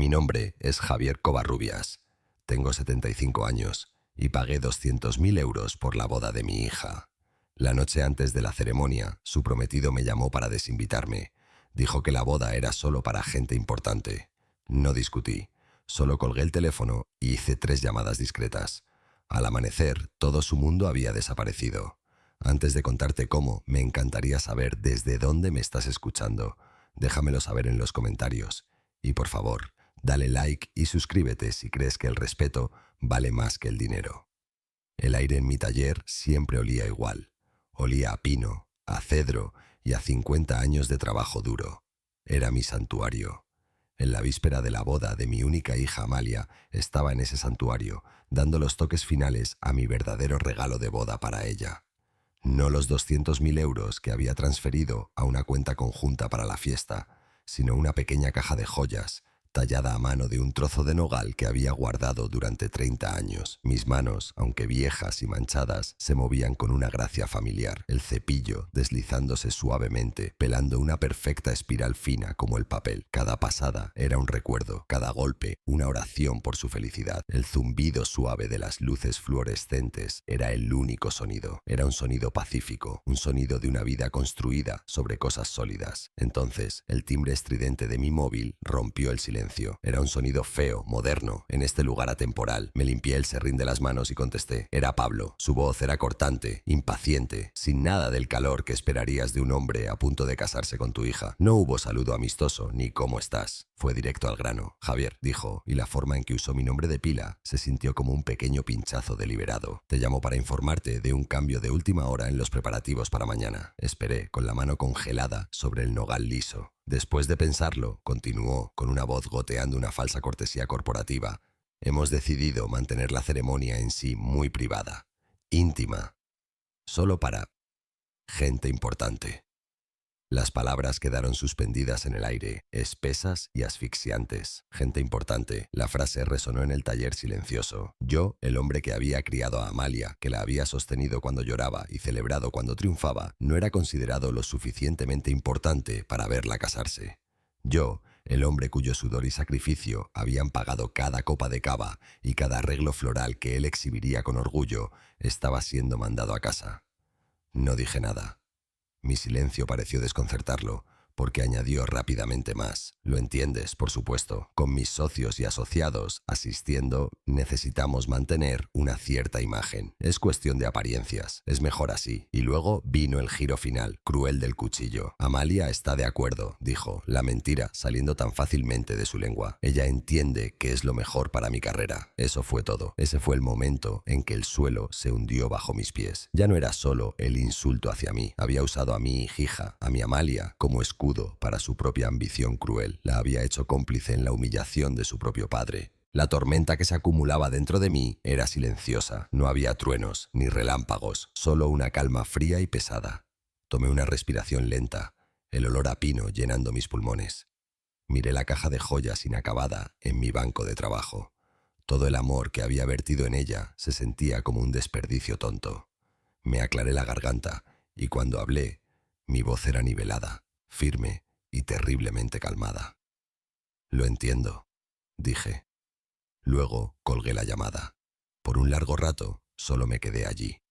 Mi nombre es Javier Covarrubias. Tengo 75 años y pagué 200.000 euros por la boda de mi hija. La noche antes de la ceremonia, su prometido me llamó para desinvitarme. Dijo que la boda era solo para gente importante. No discutí, solo colgué el teléfono y hice 3 llamadas discretas. Al amanecer, todo su mundo había desaparecido. Antes de contarte cómo, me encantaría saber desde dónde me estás escuchando. Déjamelo saber en los comentarios. Y por favor, dale like y suscríbete si crees que el respeto vale más que el dinero. El aire en mi taller siempre olía igual. Olía a pino, a cedro y a 50 años de trabajo duro. Era mi santuario. En la víspera de la boda de mi única hija Amalia, estaba en ese santuario, dando los toques finales a mi verdadero regalo de boda para ella. No los 200.000 euros que había transferido a una cuenta conjunta para la fiesta, sino una pequeña caja de joyas, tallada a mano de un trozo de nogal que había guardado durante 30 años. Mis manos, aunque viejas y manchadas, se movían con una gracia familiar, el cepillo deslizándose suavemente, pelando una perfecta espiral fina como el papel. Cada pasada era un recuerdo, cada golpe una oración por su felicidad. El zumbido suave de las luces fluorescentes era el único sonido. Era un sonido pacífico, un sonido de una vida construida sobre cosas sólidas. Entonces, el timbre estridente de mi móvil rompió el silencio. Era un sonido feo, moderno, en este lugar atemporal. Me limpié el serrín de las manos y contesté. Era Pablo. Su voz era cortante, impaciente, sin nada del calor que esperarías de un hombre a punto de casarse con tu hija. No hubo saludo amistoso, ni ¿cómo estás? Fue directo al grano. Javier, dijo, y la forma en que usó mi nombre de pila se sintió como un pequeño pinchazo deliberado. Te llamo para informarte de un cambio de última hora en los preparativos para mañana. Esperé, con la mano congelada sobre el nogal liso. Después de pensarlo, continuó, con una voz goteando una falsa cortesía corporativa. Hemos decidido mantener la ceremonia en sí muy privada, íntima, solo para gente importante. Las palabras quedaron suspendidas en el aire, espesas y asfixiantes. Gente importante. La frase resonó en el taller silencioso. Yo, el hombre que había criado a Amalia, que la había sostenido cuando lloraba y celebrado cuando triunfaba, no era considerado lo suficientemente importante para verla casarse. Yo, el hombre cuyo sudor y sacrificio habían pagado cada copa de cava y cada arreglo floral que él exhibiría con orgullo, estaba siendo mandado a casa. No dije nada. Mi silencio pareció desconcertarlo, porque añadió rápidamente más. Lo entiendes, por supuesto. Con mis socios y asociados asistiendo, necesitamos mantener una cierta imagen. Es cuestión de apariencias. Es mejor así. Y luego vino el giro final, cruel del cuchillo. Amalia está de acuerdo, dijo, la mentira saliendo tan fácilmente de su lengua. Ella entiende que es lo mejor para mi carrera. Eso fue todo. Ese fue el momento en que el suelo se hundió bajo mis pies. Ya no era solo el insulto hacia mí. Había usado a mi hija, a mi Amalia, como escudo para su propia ambición cruel. La había hecho cómplice en la humillación de su propio padre. La tormenta que se acumulaba dentro de mí era silenciosa. No había truenos ni relámpagos, solo una calma fría y pesada. Tomé una respiración lenta, el olor a pino llenando mis pulmones. Miré la caja de joyas inacabada en mi banco de trabajo. Todo el amor que había vertido en ella se sentía como un desperdicio tonto. Me aclaré la garganta y cuando hablé, mi voz era nivelada, firme y terriblemente calmada. Lo entiendo, dije. Luego colgué la llamada. Por un largo rato solo me quedé allí.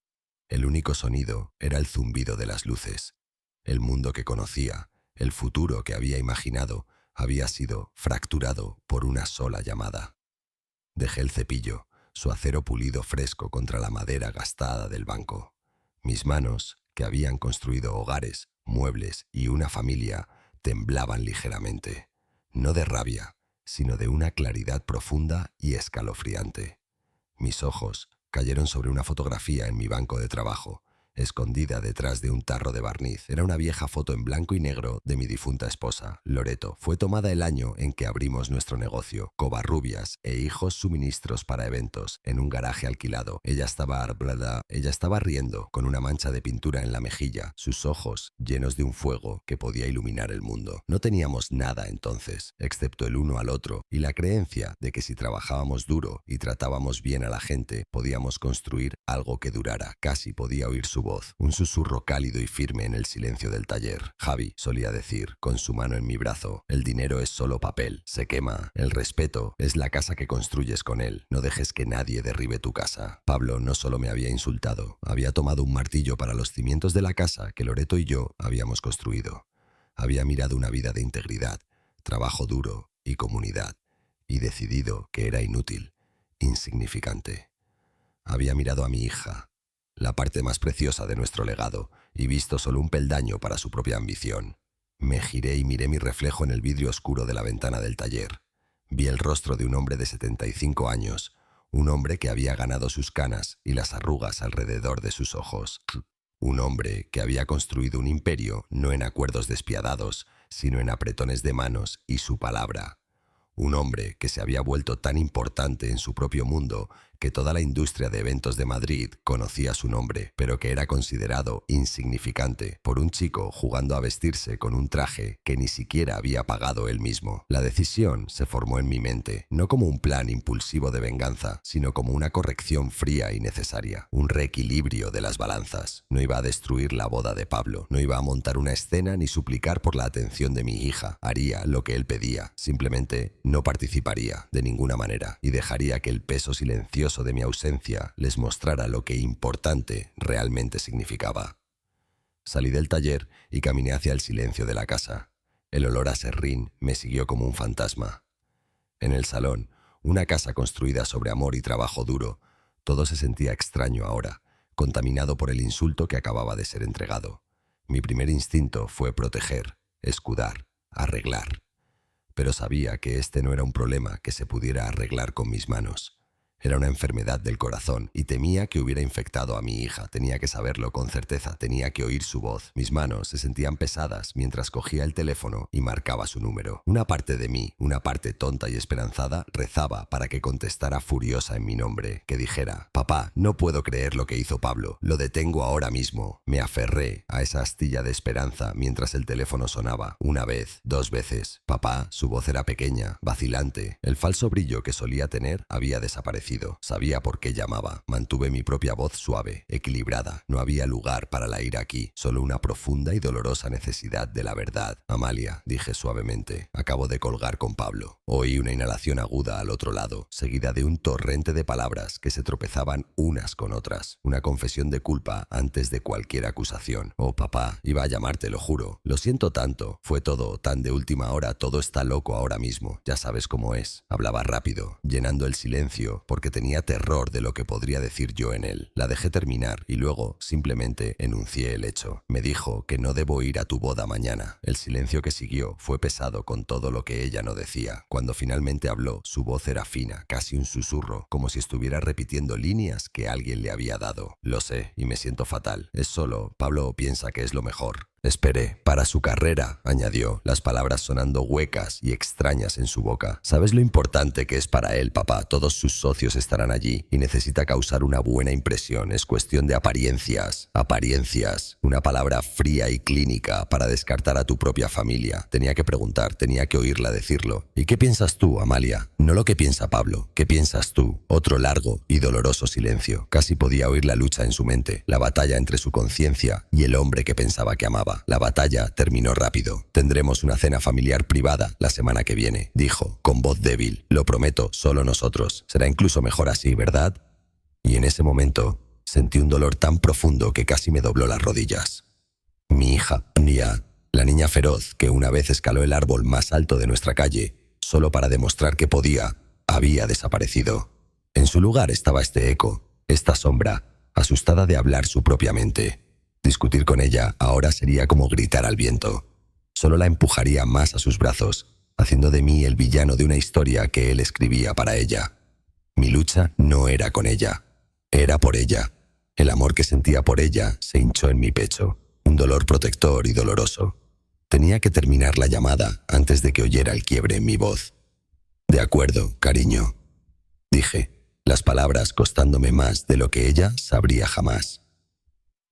El único sonido era el zumbido de las luces. El mundo que conocía, el futuro que había imaginado, había sido fracturado por una sola llamada. Dejé el cepillo, su acero pulido fresco contra la madera gastada del banco. Mis manos, que habían construido hogares, muebles y una familia, temblaban ligeramente, no de rabia, sino de una claridad profunda y escalofriante. Mis ojos cayeron sobre una fotografía en mi banco de trabajo, escondida detrás de un tarro de barniz. Era una vieja foto en blanco y negro de mi difunta esposa, Loreto. Fue tomada el año en que abrimos nuestro negocio, Covarrubias e hijos suministros para eventos, en un garaje alquilado. Ella estaba riendo, con una mancha de pintura en la mejilla, sus ojos llenos de un fuego que podía iluminar el mundo. No teníamos nada entonces, excepto el uno al otro, y la creencia de que si trabajábamos duro y tratábamos bien a la gente, podíamos construir algo que durara. Casi podía oír su voz voz, un susurro cálido y firme en el silencio del taller. Javi, solía decir, con su mano en mi brazo, el dinero es solo papel, se quema. El respeto es la casa que construyes con él. No dejes que nadie derribe tu casa. Pablo no solo me había insultado, había tomado un martillo para los cimientos de la casa que Loreto y yo habíamos construido. Había mirado una vida de integridad, trabajo duro y comunidad, y decidido que era inútil, insignificante. Había mirado a mi hija, la parte más preciosa de nuestro legado, y visto solo un peldaño para su propia ambición. Me giré y miré mi reflejo en el vidrio oscuro de la ventana del taller. Vi el rostro de un hombre de 75 años, un hombre que había ganado sus canas y las arrugas alrededor de sus ojos. Un hombre que había construido un imperio no en acuerdos despiadados, sino en apretones de manos y su palabra. Un hombre que se había vuelto tan importante en su propio mundo que toda la industria de eventos de Madrid conocía su nombre, pero que era considerado insignificante por un chico jugando a vestirse con un traje que ni siquiera había pagado él mismo. La decisión se formó en mi mente, no como un plan impulsivo de venganza, sino como una corrección fría y necesaria, un reequilibrio de las balanzas. No iba a destruir la boda de Pablo, no iba a montar una escena ni suplicar por la atención de mi hija. Haría lo que él pedía, simplemente no participaría de ninguna manera y dejaría que el peso silencioso de mi ausencia les mostrara lo que importante realmente significaba. Salí del taller y caminé hacia el silencio de la casa. El olor a serrín me siguió como un fantasma. En el salón, una casa construida sobre amor y trabajo duro, todo se sentía extraño ahora, contaminado por el insulto que acababa de ser entregado. Mi primer instinto fue proteger, escudar, arreglar. Pero sabía que este no era un problema que se pudiera arreglar con mis manos. Era una enfermedad del corazón y temía que hubiera infectado a mi hija. Tenía que saberlo con certeza, tenía que oír su voz. Mis manos se sentían pesadas mientras cogía el teléfono y marcaba su número. Una parte de mí, una parte tonta y esperanzada, rezaba para que contestara furiosa en mi nombre, que dijera: «Papá, no puedo creer lo que hizo Pablo, lo detengo ahora mismo». Me aferré a esa astilla de esperanza mientras el teléfono sonaba. Una vez, dos veces. Papá, su voz era pequeña, vacilante. El falso brillo que solía tener había desaparecido. Sabía por qué llamaba. Mantuve mi propia voz suave, equilibrada. No había lugar para la ira aquí, solo una profunda y dolorosa necesidad de la verdad. «Amalia», dije suavemente, «acabo de colgar con Pablo». Oí una inhalación aguda al otro lado, seguida de un torrente de palabras que se tropezaban unas con otras. Una confesión de culpa antes de cualquier acusación. «Oh, papá, iba a llamarte, lo juro. Lo siento tanto. Fue todo tan de última hora, todo está loco ahora mismo. Ya sabes cómo es». Hablaba rápido, llenando el silencio, porque tenía terror de lo que podría decir yo en él. La dejé terminar y luego simplemente enuncié el hecho. Me dijo que no debo ir a tu boda mañana. El silencio que siguió fue pesado con todo lo que ella no decía. Cuando finalmente habló, su voz era fina, casi un susurro, como si estuviera repitiendo líneas que alguien le había dado. «Lo sé, y me siento fatal. Es solo, Pablo piensa que es lo mejor». «Esperé, para su carrera», añadió, las palabras sonando huecas y extrañas en su boca. «¿Sabes lo importante que es para él, papá? Todos sus socios estarán allí y necesita causar una buena impresión. Es cuestión de apariencias». Apariencias, una palabra fría y clínica para descartar a tu propia familia. Tenía que preguntar, tenía que oírla decirlo. «¿Y qué piensas tú, Amalia?» «No lo que piensa Pablo, ¿qué piensas tú?» Otro largo y doloroso silencio. Casi podía oír la lucha en su mente, la batalla entre su conciencia y el hombre que pensaba que amaba. La batalla terminó rápido. «Tendremos una cena familiar privada la semana que viene», dijo, con voz débil. «Lo prometo, solo nosotros. Será incluso mejor así, ¿verdad?» Y en ese momento sentí un dolor tan profundo que casi me dobló las rodillas. Mi hija, Nia, la niña feroz que una vez escaló el árbol más alto de nuestra calle, solo para demostrar que podía, había desaparecido. En su lugar estaba este eco, esta sombra, asustada de hablar su propia mente. Discutir con ella ahora sería como gritar al viento. Solo la empujaría más a sus brazos, haciendo de mí el villano de una historia que él escribía para ella. Mi lucha no era con ella, era por ella. El amor que sentía por ella se hinchó en mi pecho, un dolor protector y doloroso. Tenía que terminar la llamada antes de que oyera el quiebre en mi voz. «De acuerdo, cariño», dije, las palabras costándome más de lo que ella sabría jamás.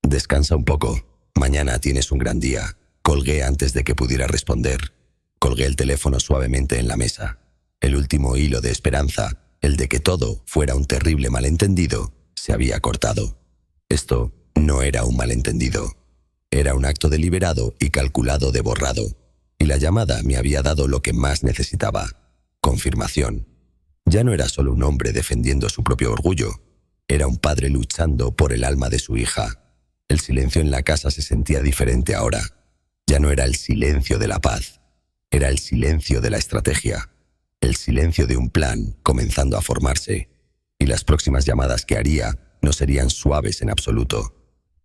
«Descansa un poco. Mañana tienes un gran día». Colgué antes de que pudiera responder. Colgué el teléfono suavemente en la mesa. El último hilo de esperanza, el de que todo fuera un terrible malentendido, se había cortado. Esto No era un malentendido. Era un acto deliberado y calculado de borrado. Y la llamada me había dado lo que más necesitaba: confirmación. Ya no era solo un hombre defendiendo su propio orgullo. Era un padre luchando por el alma de su hija. El silencio en la casa se sentía diferente ahora. Ya no era el silencio de la paz. Era el silencio de la estrategia. El silencio de un plan comenzando a formarse. Y las próximas llamadas que haría no serían suaves en absoluto.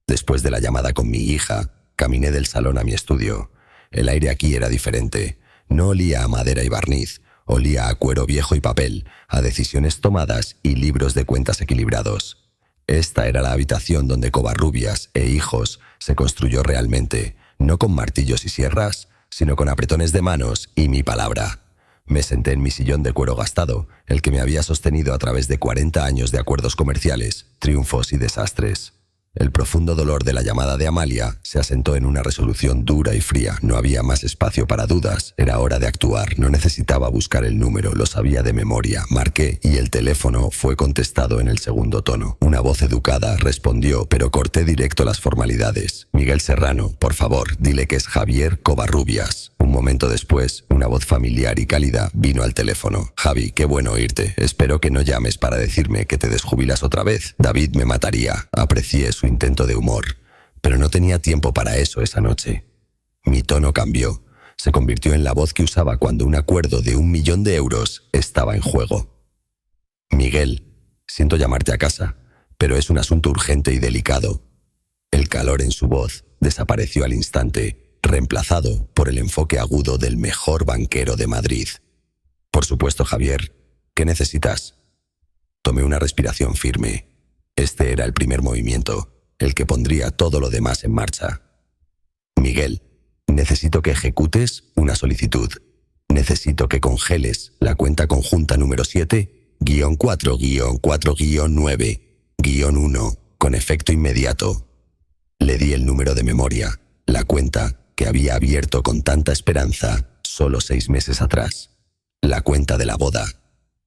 Después de la llamada con mi hija, caminé del salón a mi estudio. El aire aquí era diferente. No olía a madera y barniz. Olía a cuero viejo y papel, a decisiones tomadas y libros de cuentas equilibrados. Esta era la habitación donde Covarrubias e hijos se construyó realmente, no con martillos y sierras, sino con apretones de manos y mi palabra. Me senté en mi sillón de cuero gastado, el que me había sostenido a través de 40 años de acuerdos comerciales, triunfos y desastres. El profundo dolor de la llamada de Amalia se asentó en una resolución dura y fría. No había más espacio para dudas. Era hora de actuar. No necesitaba buscar el número, lo sabía de memoria. Marqué y el teléfono fue contestado en el segundo tono. Una voz educada respondió, pero corté directo las formalidades. Miguel Serrano, por favor, dile que es Javier Covarrubias. Un momento después, una voz familiar y cálida vino al teléfono. Javi, qué bueno oírte. Espero que no llames para decirme que te desjubilas otra vez. David me mataría. Aprecié su intento de humor, pero no tenía tiempo para eso esa noche. Mi tono cambió. Se convirtió en la voz que usaba cuando un acuerdo de 1 millón de euros estaba en juego. Miguel, siento llamarte a casa, pero es un asunto urgente y delicado. El calor en su voz desapareció al instante, reemplazado por el enfoque agudo del mejor banquero de Madrid. Por supuesto, Javier. ¿Qué necesitas? Tomé una respiración firme. Este era el primer movimiento, el que pondría todo lo demás en marcha. Miguel, necesito que ejecutes una solicitud. Necesito que congeles la cuenta conjunta número 7-4-4-9-1 con efecto inmediato. Le di el número de memoria, la cuenta que había abierto con tanta esperanza solo 6 meses atrás. La cuenta de la boda.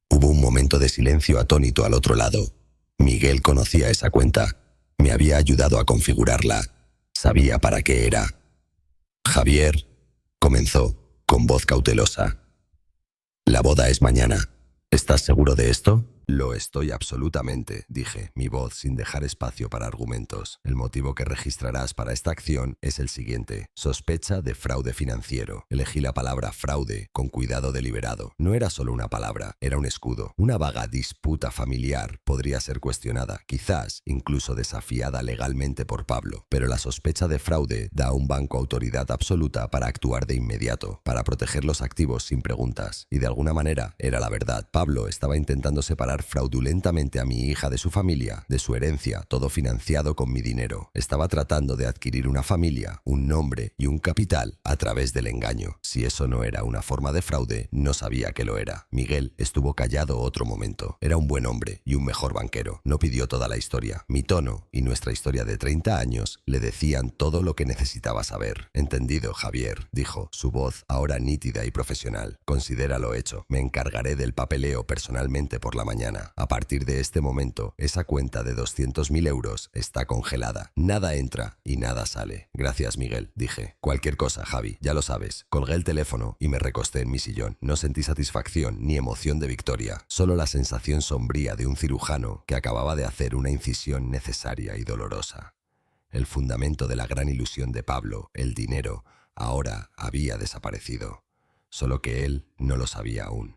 Hubo un momento de silencio atónito al otro lado. Miguel conocía esa cuenta. Me había ayudado a configurarla. Sabía para qué era. Javier, comenzó, con voz cautelosa. La boda es mañana. ¿Estás seguro de esto? Lo estoy absolutamente, dije, mi voz sin dejar espacio para argumentos. El motivo que registrarás para esta acción es el siguiente: sospecha de fraude financiero. Elegí la palabra fraude con cuidado deliberado. No era solo una palabra, era un escudo. Una vaga disputa familiar podría ser cuestionada, quizás incluso desafiada legalmente por Pablo, pero la sospecha de fraude da a un banco autoridad absoluta para actuar de inmediato, para proteger los activos sin preguntas. Y de alguna manera era la verdad. Pablo estaba intentando separar fraudulentamente a mi hija de su familia, de su herencia, todo financiado con mi dinero. Estaba tratando de adquirir una familia, un nombre y un capital a través del engaño. Si eso no era una forma de fraude, no sabía que lo era. Miguel estuvo callado otro momento. Era un buen hombre y un mejor banquero. No pidió toda la historia. Mi tono y nuestra historia de 30 años le decían todo lo que necesitaba saber. Entendido, Javier, dijo, su voz ahora nítida y profesional. Considéralo hecho. Me encargaré del papeleo personalmente por la mañana. A partir de este momento, esa cuenta de 200.000 euros está congelada. Nada entra y nada sale. Gracias, Miguel, dije. Cualquier cosa, Javi, ya lo sabes. Colgué el teléfono y me recosté en mi sillón. No sentí satisfacción ni emoción de victoria, solo la sensación sombría de un cirujano que acababa de hacer una incisión necesaria y dolorosa. El fundamento de la gran ilusión de Pablo, el dinero, ahora había desaparecido. Solo que él no lo sabía aún.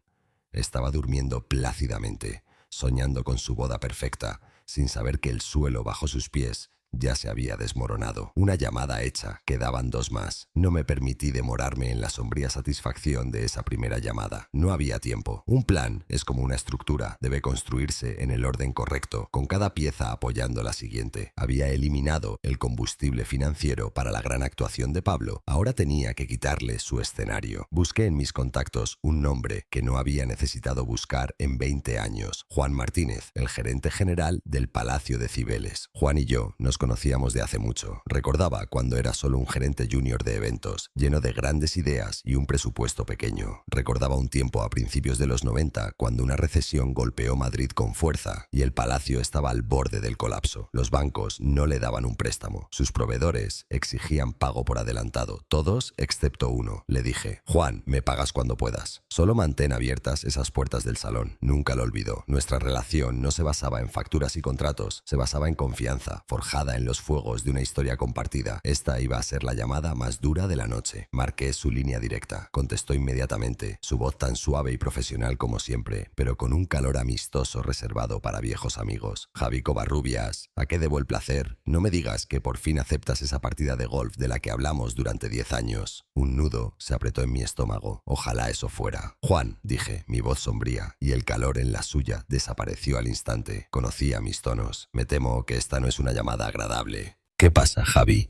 Estaba durmiendo plácidamente, soñando con su boda perfecta, sin saber que el suelo bajo sus pies ya se había desmoronado. Una llamada hecha, quedaban 2 más. No me permití demorarme en la sombría satisfacción de esa primera llamada. No había tiempo. Un plan es como una estructura, debe construirse en el orden correcto, con cada pieza apoyando la siguiente. Había eliminado el combustible financiero para la gran actuación de Pablo. Ahora tenía que quitarle su escenario. Busqué en mis contactos un nombre que no había necesitado buscar en 20 años. Juan Martínez, el gerente general del Palacio de Cibeles. Juan y yo nos conocíamos de hace mucho. Recordaba cuando era solo un gerente junior de eventos, lleno de grandes ideas y un presupuesto pequeño. Recordaba un tiempo a principios de los 90, cuando una recesión golpeó Madrid con fuerza y el palacio estaba al borde del colapso. Los bancos no le daban un préstamo. Sus proveedores exigían pago por adelantado. Todos excepto uno. Le dije: Juan, me pagas cuando puedas. Solo mantén abiertas esas puertas del salón. Nunca lo olvidó. Nuestra relación no se basaba en facturas y contratos, se basaba en confianza, forjada en los fuegos de una historia compartida. Esta iba a ser la llamada más dura de la noche. Marqué su línea directa. Contestó inmediatamente, su voz tan suave y profesional como siempre, pero con un calor amistoso reservado para viejos amigos. Javi Covarrubias, ¿a qué debo el placer? No me digas que por fin aceptas esa partida de golf de la que hablamos durante 10 años. Un nudo se apretó en mi estómago. Ojalá eso fuera. Juan, dije, mi voz sombría, y el calor en la suya desapareció al instante. Conocía mis tonos. Me temo que esta no es una llamada agradable. ¿Qué pasa, Javi?,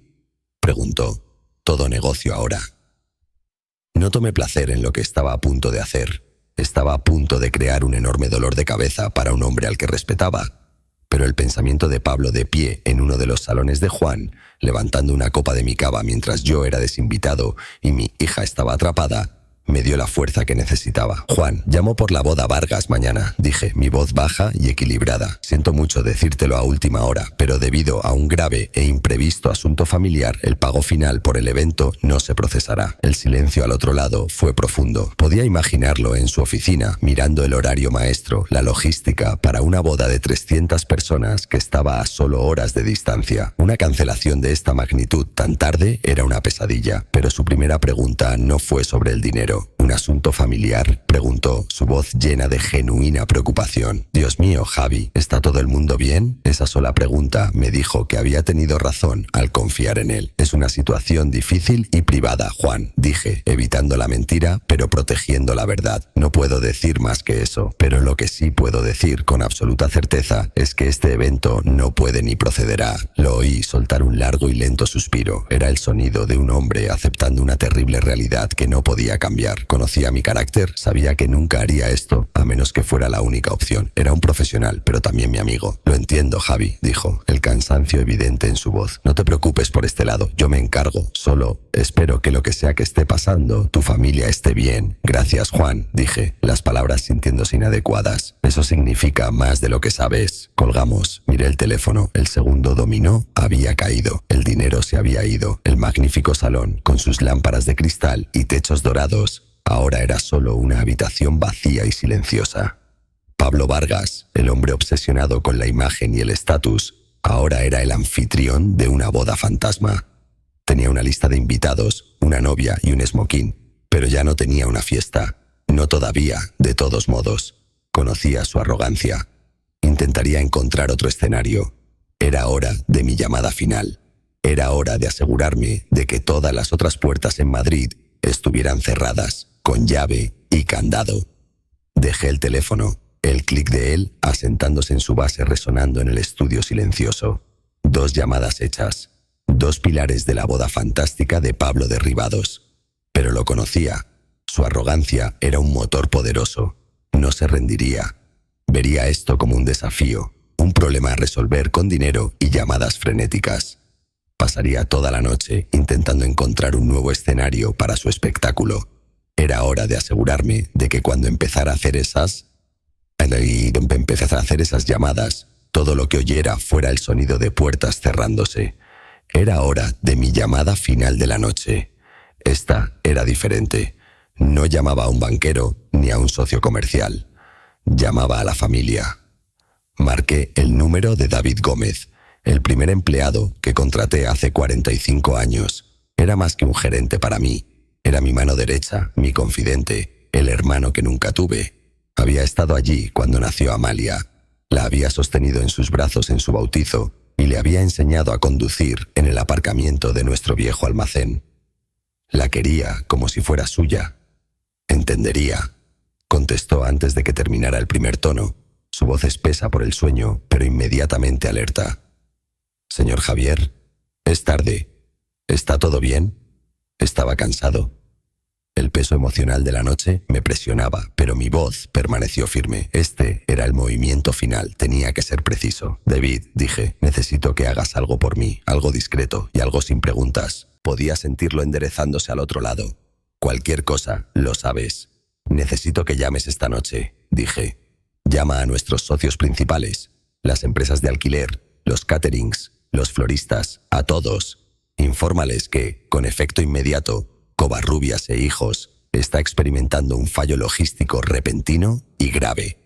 preguntó. Todo negocio ahora. No tomé placer en lo que estaba a punto de hacer. Estaba a punto de crear un enorme dolor de cabeza para un hombre al que respetaba. Pero el pensamiento de Pablo de pie en uno de los salones de Juan, levantando una copa de mi cava mientras yo era desinvitado y mi hija estaba atrapada, me dio la fuerza que necesitaba. Juan, llamo por la boda Vargas mañana, dije, mi voz baja y equilibrada. Siento mucho decírtelo a última hora, pero debido a un grave e imprevisto asunto familiar, el pago final por el evento no se procesará. El silencio al otro lado fue profundo. Podía imaginarlo en su oficina, mirando el horario maestro, la logística para una boda de 300 personas que estaba a solo horas de distancia. Una cancelación de esta magnitud tan tarde era una pesadilla, pero su primera pregunta no fue sobre el dinero. ¿Un asunto familiar?, preguntó, su voz llena de genuina preocupación. Dios mío, Javi, ¿está todo el mundo bien? Esa sola pregunta me dijo que había tenido razón al confiar en él. Es una situación difícil y privada, Juan, dije, evitando la mentira, pero protegiendo la verdad. No puedo decir más que eso, pero lo que sí puedo decir con absoluta certeza es que este evento no puede ni procederá. Lo oí soltar un largo y lento suspiro. Era el sonido de un hombre aceptando una terrible realidad que no podía cambiar. Conocía mi carácter, sabía que nunca haría esto, a menos que fuera la única opción. Era un profesional, pero también mi amigo. Lo entiendo, Javi, dijo, el cansancio evidente en su voz. No te preocupes por este lado, yo me encargo. Solo espero que lo que sea que esté pasando, tu familia esté bien. Gracias, Juan, dije, las palabras sintiéndose inadecuadas. Eso significa más de lo que sabes. Colgamos, miré el teléfono. El segundo dominó había caído. El dinero se había ido. El magnífico salón, con sus lámparas de cristal y techos dorados, ahora era solo una habitación vacía y silenciosa. Pablo Vargas, el hombre obsesionado con la imagen y el estatus, ahora era el anfitrión de una boda fantasma. Tenía una lista de invitados, una novia y un esmoquín, pero ya no tenía una fiesta. No todavía, de todos modos. Conocía su arrogancia. Intentaría encontrar otro escenario. Era hora de mi llamada final. Era hora de asegurarme de que todas las otras puertas en Madrid estuvieran cerradas, con llave y candado. Dejé el teléfono, el clic de él asentándose en su base resonando en el estudio silencioso. 2 llamadas hechas, 2 pilares de la boda fantástica de Pablo derribados. Pero lo conocía. Su arrogancia era un motor poderoso. No se rendiría. Vería esto como un desafío, un problema a resolver con dinero y llamadas frenéticas. Pasaría toda la noche intentando encontrar un nuevo escenario para su espectáculo. Era hora de asegurarme de que cuando empezara a hacer esas llamadas, todo lo que oyera fuera el sonido de puertas cerrándose. Era hora de mi llamada final de la noche. Esta era diferente. No llamaba a un banquero ni a un socio comercial. Llamaba a la familia. Marqué el número de David Gómez, el primer empleado que contraté hace 45 años. Era más que un gerente para mí. Era mi mano derecha, mi confidente, el hermano que nunca tuve. Había estado allí cuando nació Amalia. La había sostenido en sus brazos en su bautizo y le había enseñado a conducir en el aparcamiento de nuestro viejo almacén. La quería como si fuera suya. Entendería, contestó antes de que terminara el primer tono, su voz espesa por el sueño, pero inmediatamente alerta. Señor Javier, es tarde. ¿Está todo bien? Estaba cansado. El peso emocional de la noche me presionaba, pero mi voz permaneció firme. Este era el movimiento final, tenía que ser preciso. David, dije, necesito que hagas algo por mí, algo discreto y algo sin preguntas. Podía sentirlo enderezándose al otro lado. Cualquier cosa, lo sabes. Necesito que llames esta noche, dije. Llama a nuestros socios principales, las empresas de alquiler, los caterings, los floristas, a todos. Infórmales que, con efecto inmediato, Covarrubias e Hijos está experimentando un fallo logístico repentino y grave.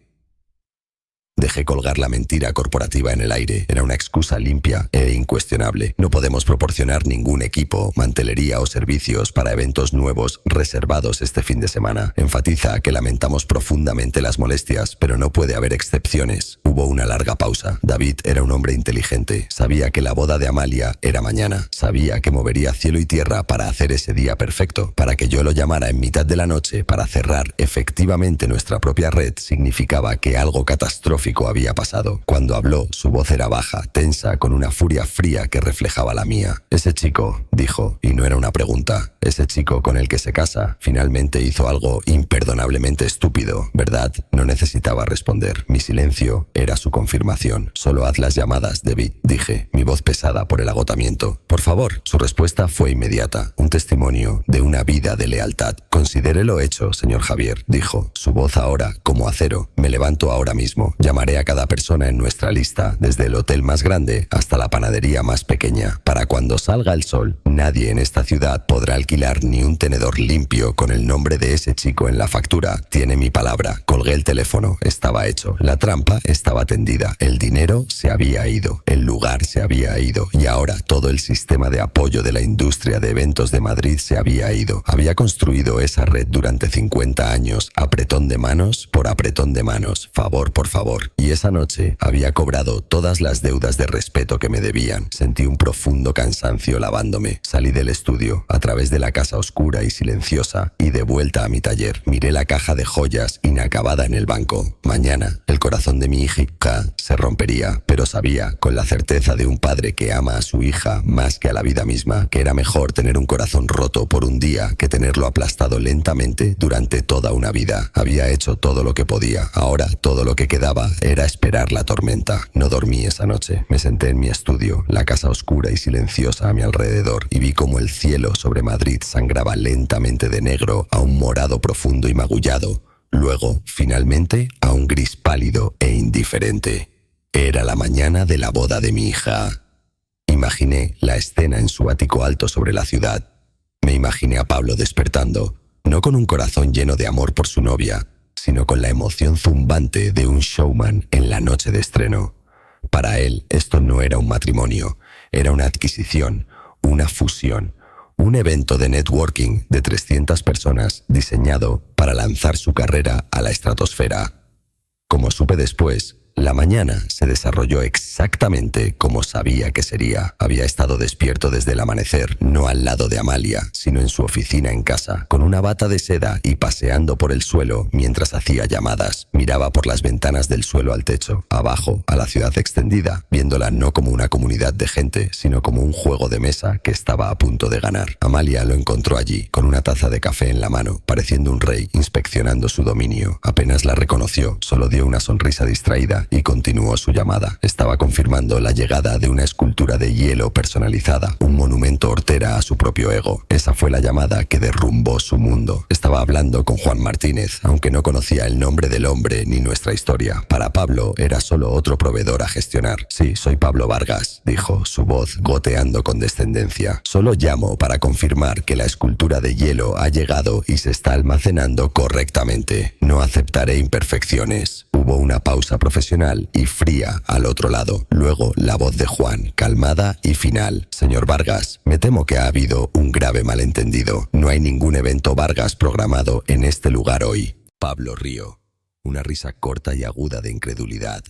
Dejé colgar la mentira corporativa en el aire. Era una excusa limpia e incuestionable. No podemos proporcionar ningún equipo, mantelería o servicios para eventos nuevos reservados este fin de semana. Enfatiza que lamentamos profundamente las molestias, pero no puede haber excepciones. Hubo una larga pausa. David era un hombre inteligente. Sabía que la boda de Amalia era mañana. Sabía que movería cielo y tierra para hacer ese día perfecto. Para que yo lo llamara en mitad de la noche para cerrar efectivamente nuestra propia red significaba que algo catastrófico había pasado. Cuando habló, su voz era baja, tensa, con una furia fría que reflejaba la mía. Ese chico, dijo, y no era una pregunta, ese chico con el que se casa, finalmente hizo algo imperdonablemente estúpido, ¿verdad? No necesitaba responder. Mi silencio era su confirmación. Solo haz las llamadas, David, dije, mi voz pesada por el agotamiento. Por favor. Su respuesta fue inmediata, un testimonio de una vida de lealtad. Considérelo hecho, señor Javier, dijo, su voz ahora como acero. Me levanto ahora mismo. Llamaré a cada persona en nuestra lista, desde el hotel más grande hasta la panadería más pequeña. Para cuando salga el sol, nadie en esta ciudad podrá alquilar ni un tenedor limpio con el nombre de ese chico en la factura. Tiene mi palabra. Colgué el teléfono. Estaba hecho. La trampa estaba tendida. El dinero se había ido. El lugar se había ido. Y ahora todo el sistema de apoyo de la industria de eventos de Madrid se había ido. Había construido esa red durante 50 años, apretón de manos por apretón de manos, favor por favor. Y esa noche había cobrado todas las deudas de respeto que me debían. Sentí un profundo cansancio lavándome. Salí del estudio, a través de la casa oscura y silenciosa, y de vuelta a mi taller. Miré la caja de joyas inacabada en el banco. Mañana, el corazón de mi hija se rompería, pero sabía, con la certeza de un padre que ama a su hija más que a la vida misma, que era mejor tener un corazón roto por un día que tenerlo aplastado lentamente durante toda una vida. Había hecho todo lo que podía. Ahora todo lo que quedaba era esperar la tormenta. No dormí esa noche. Me senté en mi estudio, la casa oscura y silenciosa a mi alrededor, y vi cómo el cielo sobre Madrid sangraba lentamente de negro a un morado profundo y magullado. Luego, finalmente, a un gris pálido e indiferente. Era la mañana de la boda de mi hija. Imaginé la escena en su ático alto sobre la ciudad. Me imaginé a Pablo despertando, no con un corazón lleno de amor por su novia, sino con la emoción zumbante de un showman en la noche de estreno. Para él, esto no era un matrimonio, era una adquisición, una fusión, un evento de networking de 300 personas diseñado para lanzar su carrera a la estratosfera. Como supe después, la mañana se desarrolló exactamente como sabía que sería. Había estado despierto desde el amanecer, no al lado de Amalia, sino en su oficina en casa, con una bata de seda y paseando por el suelo mientras hacía llamadas. Miraba por las ventanas del suelo al techo, abajo, a la ciudad extendida, viéndola no como una comunidad de gente, sino como un juego de mesa que estaba a punto de ganar. Amalia lo encontró allí, con una taza de café en la mano, pareciendo un rey inspeccionando su dominio. Apenas la reconoció, solo dio una sonrisa distraída y continuó su llamada. Estaba confirmando la llegada de una escultura de hielo personalizada, un monumento hortera a su propio ego. Esa fue la llamada que derrumbó su mundo. Estaba hablando con Juan Martínez, aunque no conocía el nombre del hombre ni nuestra historia. Para Pablo era solo otro proveedor a gestionar. Sí, soy Pablo Vargas, dijo, su voz goteando con descendencia. Solo llamo para confirmar que la escultura de hielo ha llegado y se está almacenando correctamente. No aceptaré imperfecciones. Hubo una pausa profesional y fría al otro lado. Luego la voz de Juan, calmada y final. Señor Vargas, me temo que ha habido un grave malentendido. No hay ningún evento Vargas programado en este lugar hoy. Pablo rió. Una risa corta y aguda de incredulidad.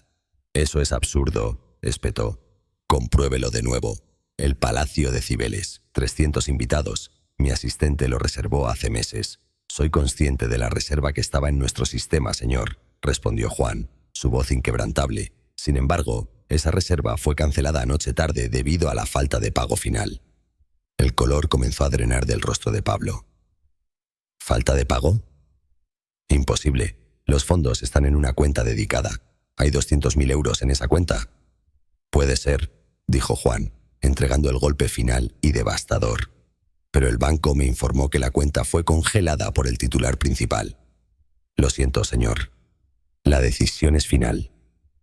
Eso es absurdo, espetó. Compruébelo de nuevo. El Palacio de Cibeles. 300 invitados. Mi asistente lo reservó hace meses. Soy consciente de la reserva que estaba en nuestro sistema, señor, respondió Juan, su voz inquebrantable. Sin embargo, esa reserva fue cancelada anoche tarde debido a la falta de pago final. El color comenzó a drenar del rostro de Pablo. ¿Falta de pago? Imposible. Los fondos están en una cuenta dedicada. Hay 200.000 euros en esa cuenta. Puede ser, dijo Juan, entregando el golpe final y devastador. Pero el banco me informó que la cuenta fue congelada por el titular principal. Lo siento, señor. La decisión es final.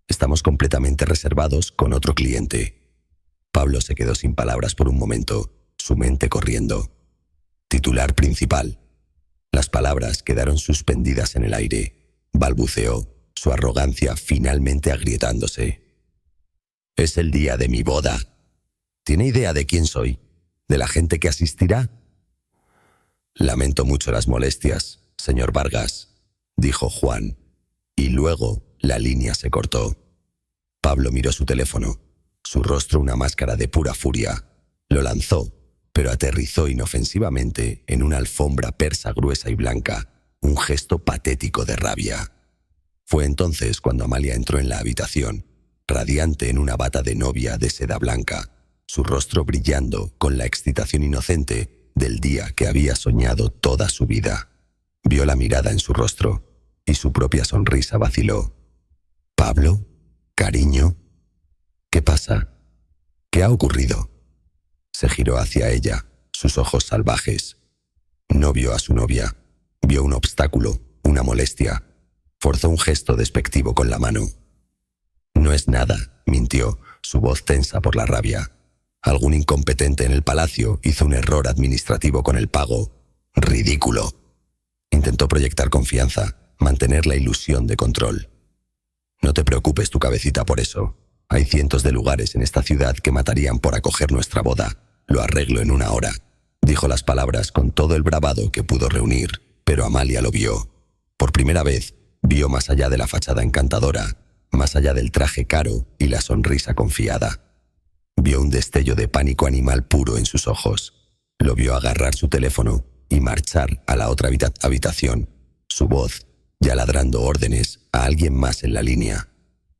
Estamos completamente reservados con otro cliente. Pablo se quedó sin palabras por un momento, su mente corriendo. Titular principal. Las palabras quedaron suspendidas en el aire. Balbuceó, su arrogancia finalmente agrietándose. Es el día de mi boda. ¿Tiene idea de quién soy? ¿De la gente que asistirá? Lamento mucho las molestias, señor Vargas, dijo Juan, y luego la línea se cortó. Pablo miró su teléfono, su rostro una máscara de pura furia. Lo lanzó, pero aterrizó inofensivamente en una alfombra persa gruesa y blanca, un gesto patético de rabia. Fue entonces cuando Amalia entró en la habitación, radiante en una bata de novia de seda blanca, su rostro brillando con la excitación inocente del día que había soñado toda su vida. Vio la mirada en su rostro y su propia sonrisa vaciló. «¿Pablo? ¿Cariño? ¿Qué pasa? ¿Qué ha ocurrido?» Se giró hacia ella, sus ojos salvajes. No vio a su novia. Vio un obstáculo, una molestia. Forzó un gesto despectivo con la mano. «No es nada», mintió, su voz tensa por la rabia. Algún incompetente en el palacio hizo un error administrativo con el pago. ¡Ridículo! Intentó proyectar confianza, mantener la ilusión de control. No te preocupes tu cabecita por eso. Hay cientos de lugares en esta ciudad que matarían por acoger nuestra boda. Lo arreglo en una hora. Dijo las palabras con todo el bravado que pudo reunir, pero Amalia lo vio. Por primera vez, vio más allá de la fachada encantadora, más allá del traje caro y la sonrisa confiada. Vio un destello de pánico animal puro en sus ojos. Lo vio agarrar su teléfono y marchar a la otra habitación, su voz ya ladrando órdenes a alguien más en la línea.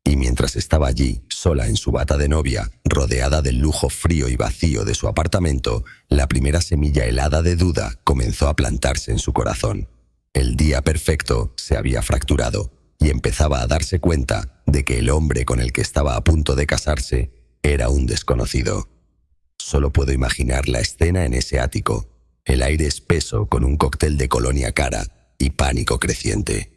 Y mientras estaba allí, sola en su bata de novia, rodeada del lujo frío y vacío de su apartamento, la primera semilla helada de duda comenzó a plantarse en su corazón. El día perfecto se había fracturado y empezaba a darse cuenta de que el hombre con el que estaba a punto de casarse era un desconocido. Solo puedo imaginar la escena en ese ático, el aire espeso con un cóctel de colonia cara y pánico creciente.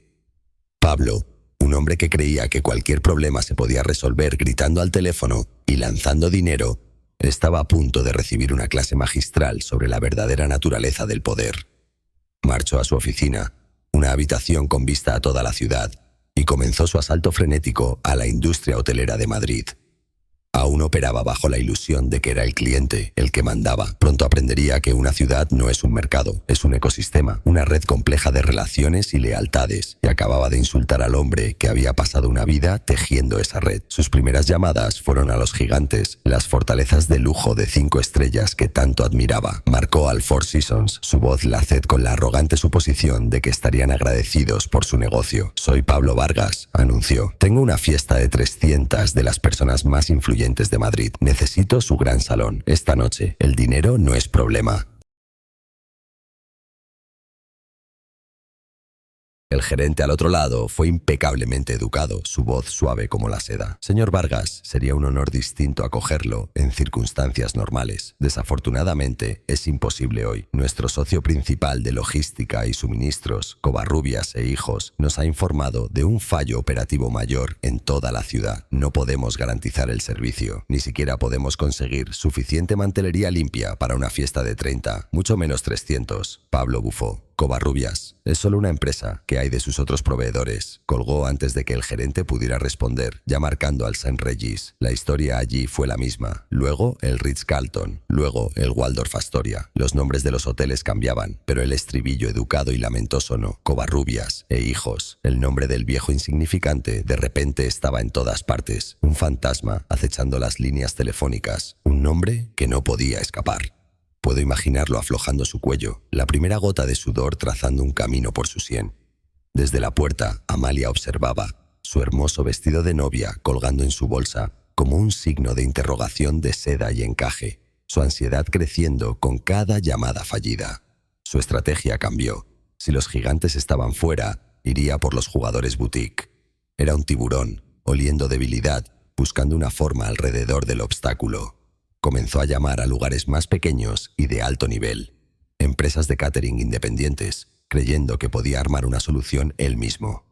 Pablo, un hombre que creía que cualquier problema se podía resolver gritando al teléfono y lanzando dinero, estaba a punto de recibir una clase magistral sobre la verdadera naturaleza del poder. Marchó a su oficina, una habitación con vista a toda la ciudad, y comenzó su asalto frenético a la industria hotelera de Madrid. Aún operaba bajo la ilusión de que era el cliente el que mandaba. Pronto aprendería que una ciudad no es un mercado, es un ecosistema, una red compleja de relaciones y lealtades, y acababa de insultar al hombre que había pasado una vida tejiendo esa red. Sus primeras llamadas fueron a los gigantes, las fortalezas de lujo de 5 estrellas que tanto admiraba. Marcó al Four Seasons, su voz laced con la arrogante suposición de que estarían agradecidos por su negocio. «Soy Pablo Vargas», anunció. «Tengo una fiesta de 300 de las personas más influyentes de Madrid. Necesito su gran salón. Esta noche. El dinero no es problema». El gerente al otro lado fue impecablemente educado, su voz suave como la seda. «Señor Vargas, sería un honor distinto acogerlo en circunstancias normales. Desafortunadamente, es imposible hoy. Nuestro socio principal de logística y suministros, Covarrubias e Hijos, nos ha informado de un fallo operativo mayor en toda la ciudad. No podemos garantizar el servicio. Ni siquiera podemos conseguir suficiente mantelería limpia para una fiesta de 30, mucho menos 300. Pablo bufó. «Covarrubias, es solo una empresa. ¿Qué hay de sus otros proveedores?». Colgó antes de que el gerente pudiera responder, ya marcando al St. Regis. La historia allí fue la misma. Luego el Ritz-Carlton, luego el Waldorf Astoria. Los nombres de los hoteles cambiaban, pero el estribillo educado y lamentoso no. Covarrubias e Hijos. El nombre del viejo insignificante de repente estaba en todas partes. Un fantasma acechando las líneas telefónicas. Un nombre que no podía escapar. Puedo imaginarlo aflojando su cuello, la primera gota de sudor trazando un camino por su sien. Desde la puerta, Amalia observaba su hermoso vestido de novia colgando en su bolsa como un signo de interrogación de seda y encaje, su ansiedad creciendo con cada llamada fallida. Su estrategia cambió. Si los gigantes estaban fuera, iría por los jugadores boutique. Era un tiburón, oliendo debilidad, buscando una forma alrededor del obstáculo. Comenzó a llamar a lugares más pequeños y de alto nivel, empresas de catering independientes, creyendo que podía armar una solución él mismo.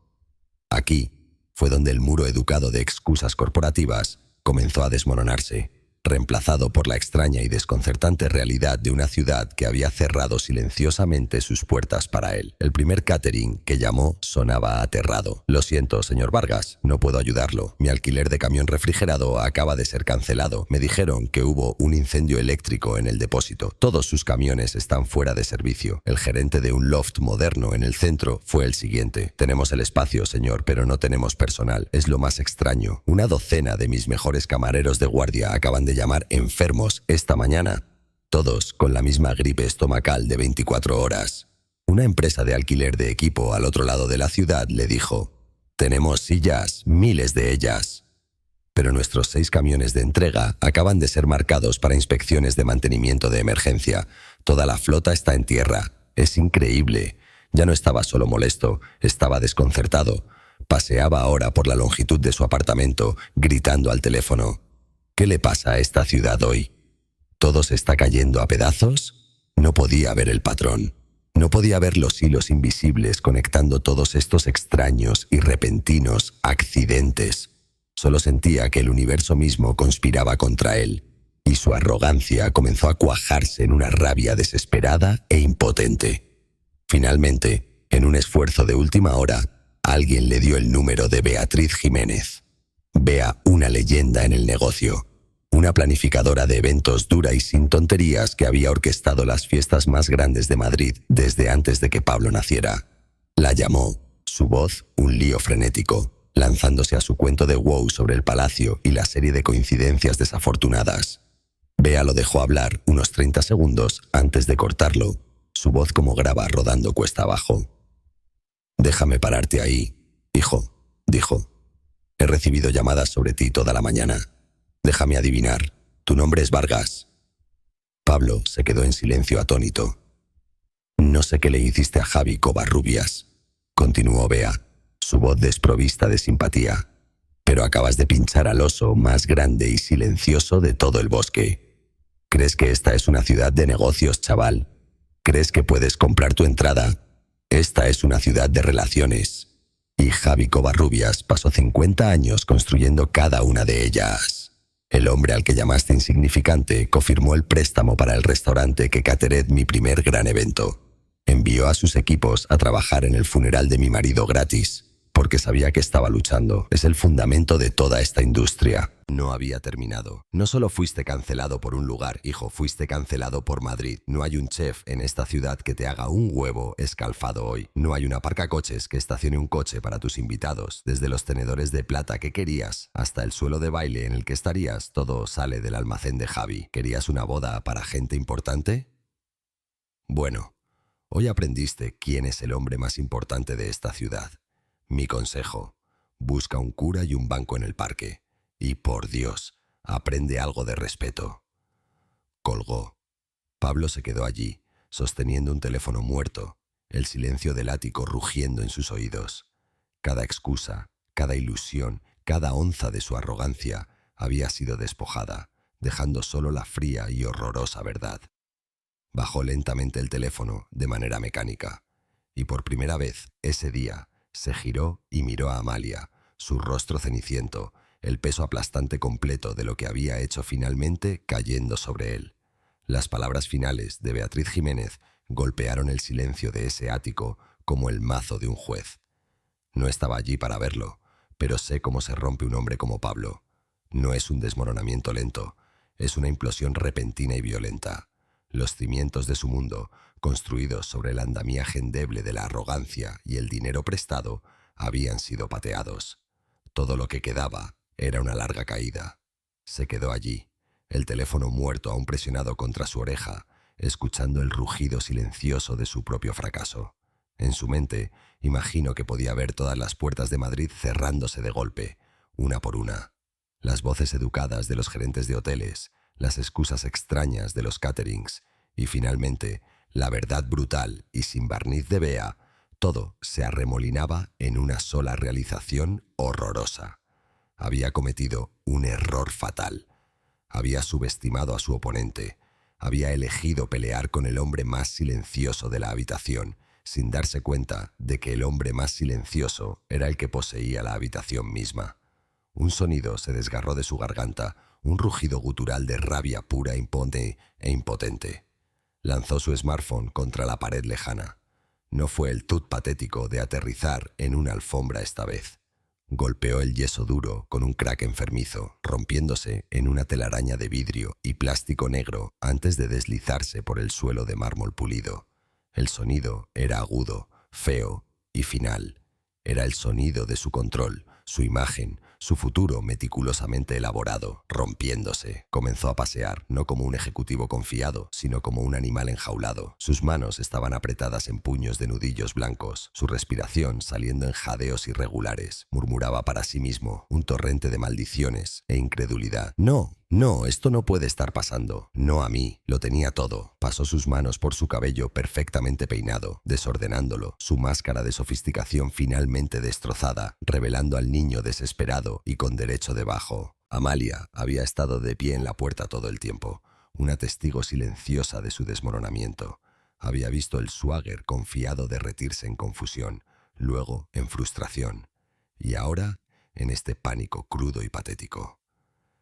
Aquí fue donde el muro educado de excusas corporativas comenzó a desmoronarse, reemplazado por la extraña y desconcertante realidad de una ciudad que había cerrado silenciosamente sus puertas para él. El primer catering que llamó sonaba aterrado. «Lo siento, señor Vargas, no puedo ayudarlo. Mi alquiler de camión refrigerado acaba de ser cancelado. Me dijeron que hubo un incendio eléctrico en el depósito. Todos sus camiones están fuera de servicio. El gerente de un loft moderno en el centro fue el siguiente. Tenemos el espacio, señor, pero no tenemos personal. Es lo más extraño. Una docena de mis mejores camareros de guardia acaban de llamar enfermos esta mañana, todos con la misma gripe estomacal de 24 horas. Una empresa de alquiler de equipo al otro lado de la ciudad le dijo: «Tenemos sillas, miles de ellas. Pero nuestros 6 camiones de entrega acaban de ser marcados para inspecciones de mantenimiento de emergencia. Toda la flota está en tierra. Es increíble». Ya no estaba solo molesto, estaba desconcertado. Paseaba ahora por la longitud de su apartamento, gritando al teléfono: «¿Qué le pasa a esta ciudad hoy? ¿Todo se está cayendo a pedazos?». No podía ver el patrón. No podía ver los hilos invisibles conectando todos estos extraños y repentinos accidentes. Solo sentía que el universo mismo conspiraba contra él, y su arrogancia comenzó a cuajarse en una rabia desesperada e impotente. Finalmente, en un esfuerzo de última hora, alguien le dio el número de Beatriz Jiménez. Bea, una leyenda en el negocio. Una planificadora de eventos dura y sin tonterías que había orquestado las fiestas más grandes de Madrid desde antes de que Pablo naciera. La llamó, su voz un lío frenético, lanzándose a su cuento de wow sobre el palacio y la serie de coincidencias desafortunadas. Bea lo dejó hablar unos 30 segundos antes de cortarlo, su voz como grava rodando cuesta abajo. «Déjame pararte ahí, hijo», dijo. «He recibido llamadas sobre ti toda la mañana. Déjame adivinar, tu nombre es Vargas». Pablo se quedó en silencio atónito. «No sé qué le hiciste a Javi Covarrubias», continuó Bea, su voz desprovista de simpatía, «pero acabas de pinchar al oso más grande y silencioso de todo el bosque. ¿Crees que esta es una ciudad de negocios, chaval? ¿Crees que puedes comprar tu entrada? Esta es una ciudad de relaciones. Y Javi Covarrubias pasó 50 años construyendo cada una de ellas. El hombre al que llamaste insignificante confirmó el préstamo para el restaurante que cateré mi primer gran evento. Envió a sus equipos a trabajar en el funeral de mi marido gratis, porque sabía que estaba luchando. Es el fundamento de toda esta industria». No había terminado. «No solo fuiste cancelado por un lugar, hijo, fuiste cancelado por Madrid. No hay un chef en esta ciudad que te haga un huevo escalfado hoy. No hay un aparcacoches que estacione un coche para tus invitados. Desde los tenedores de plata que querías hasta el suelo de baile en el que estarías, todo sale del almacén de Javi. ¿Querías una boda para gente importante? Bueno, hoy aprendiste quién es el hombre más importante de esta ciudad. Mi consejo: busca un cura y un banco en el parque. Y por Dios, aprende algo de respeto». Colgó. Pablo se quedó allí, sosteniendo un teléfono muerto, el silencio del ático rugiendo en sus oídos. Cada excusa, cada ilusión, cada onza de su arrogancia había sido despojada, dejando solo la fría y horrorosa verdad. Bajó lentamente el teléfono de manera mecánica, y por primera vez ese día se giró y miró a Amalia, su rostro ceniciento, el peso aplastante completo de lo que había hecho finalmente cayendo sobre él. Las palabras finales de Beatriz Jiménez golpearon el silencio de ese ático como el mazo de un juez. No estaba allí para verlo, pero sé cómo se rompe un hombre como Pablo. No es un desmoronamiento lento, es una implosión repentina y violenta. Los cimientos de su mundo, construidos sobre el andamiaje endeble de la arrogancia y el dinero prestado, habían sido pateados. Todo lo que quedaba era una larga caída. Se quedó allí, el teléfono muerto aún presionado contra su oreja, escuchando el rugido silencioso de su propio fracaso. En su mente, imagino que podía ver todas las puertas de Madrid cerrándose de golpe, una por una. Las voces educadas de los gerentes de hoteles, las excusas extrañas de los caterings y, finalmente, la verdad brutal y sin barniz de Bea Todo se arremolinaba en una sola realización horrorosa. Había cometido un error fatal. Había subestimado a su oponente. Había elegido pelear con el hombre más silencioso de la habitación, sin darse cuenta de que el hombre más silencioso era el que poseía la habitación misma. Un sonido se desgarró de su garganta, un rugido gutural de rabia pura, impotente. Lanzó su smartphone contra la pared lejana. No fue el tut patético de aterrizar en una alfombra esta vez. Golpeó el yeso duro con un crack enfermizo, rompiéndose en una telaraña de vidrio y plástico negro antes de deslizarse por el suelo de mármol pulido. El sonido era agudo, feo y final. Era el sonido de su control, su imagen, su futuro meticulosamente elaborado, rompiéndose. Comenzó a pasear, no como un ejecutivo confiado, sino como un animal enjaulado. Sus manos estaban apretadas en puños de nudillos blancos, su respiración saliendo en jadeos irregulares. Murmuraba para sí mismo un torrente de maldiciones e incredulidad. No, esto no puede estar pasando. No a mí. Lo tenía todo. Pasó sus manos por su cabello perfectamente peinado, desordenándolo, su máscara de sofisticación finalmente destrozada, revelando al niño desesperado y con derecho debajo. Amalia había estado de pie en la puerta todo el tiempo, una testigo silenciosa de su desmoronamiento. Había visto el swagger confiado derretirse en confusión, luego en frustración, y ahora en este pánico crudo y patético.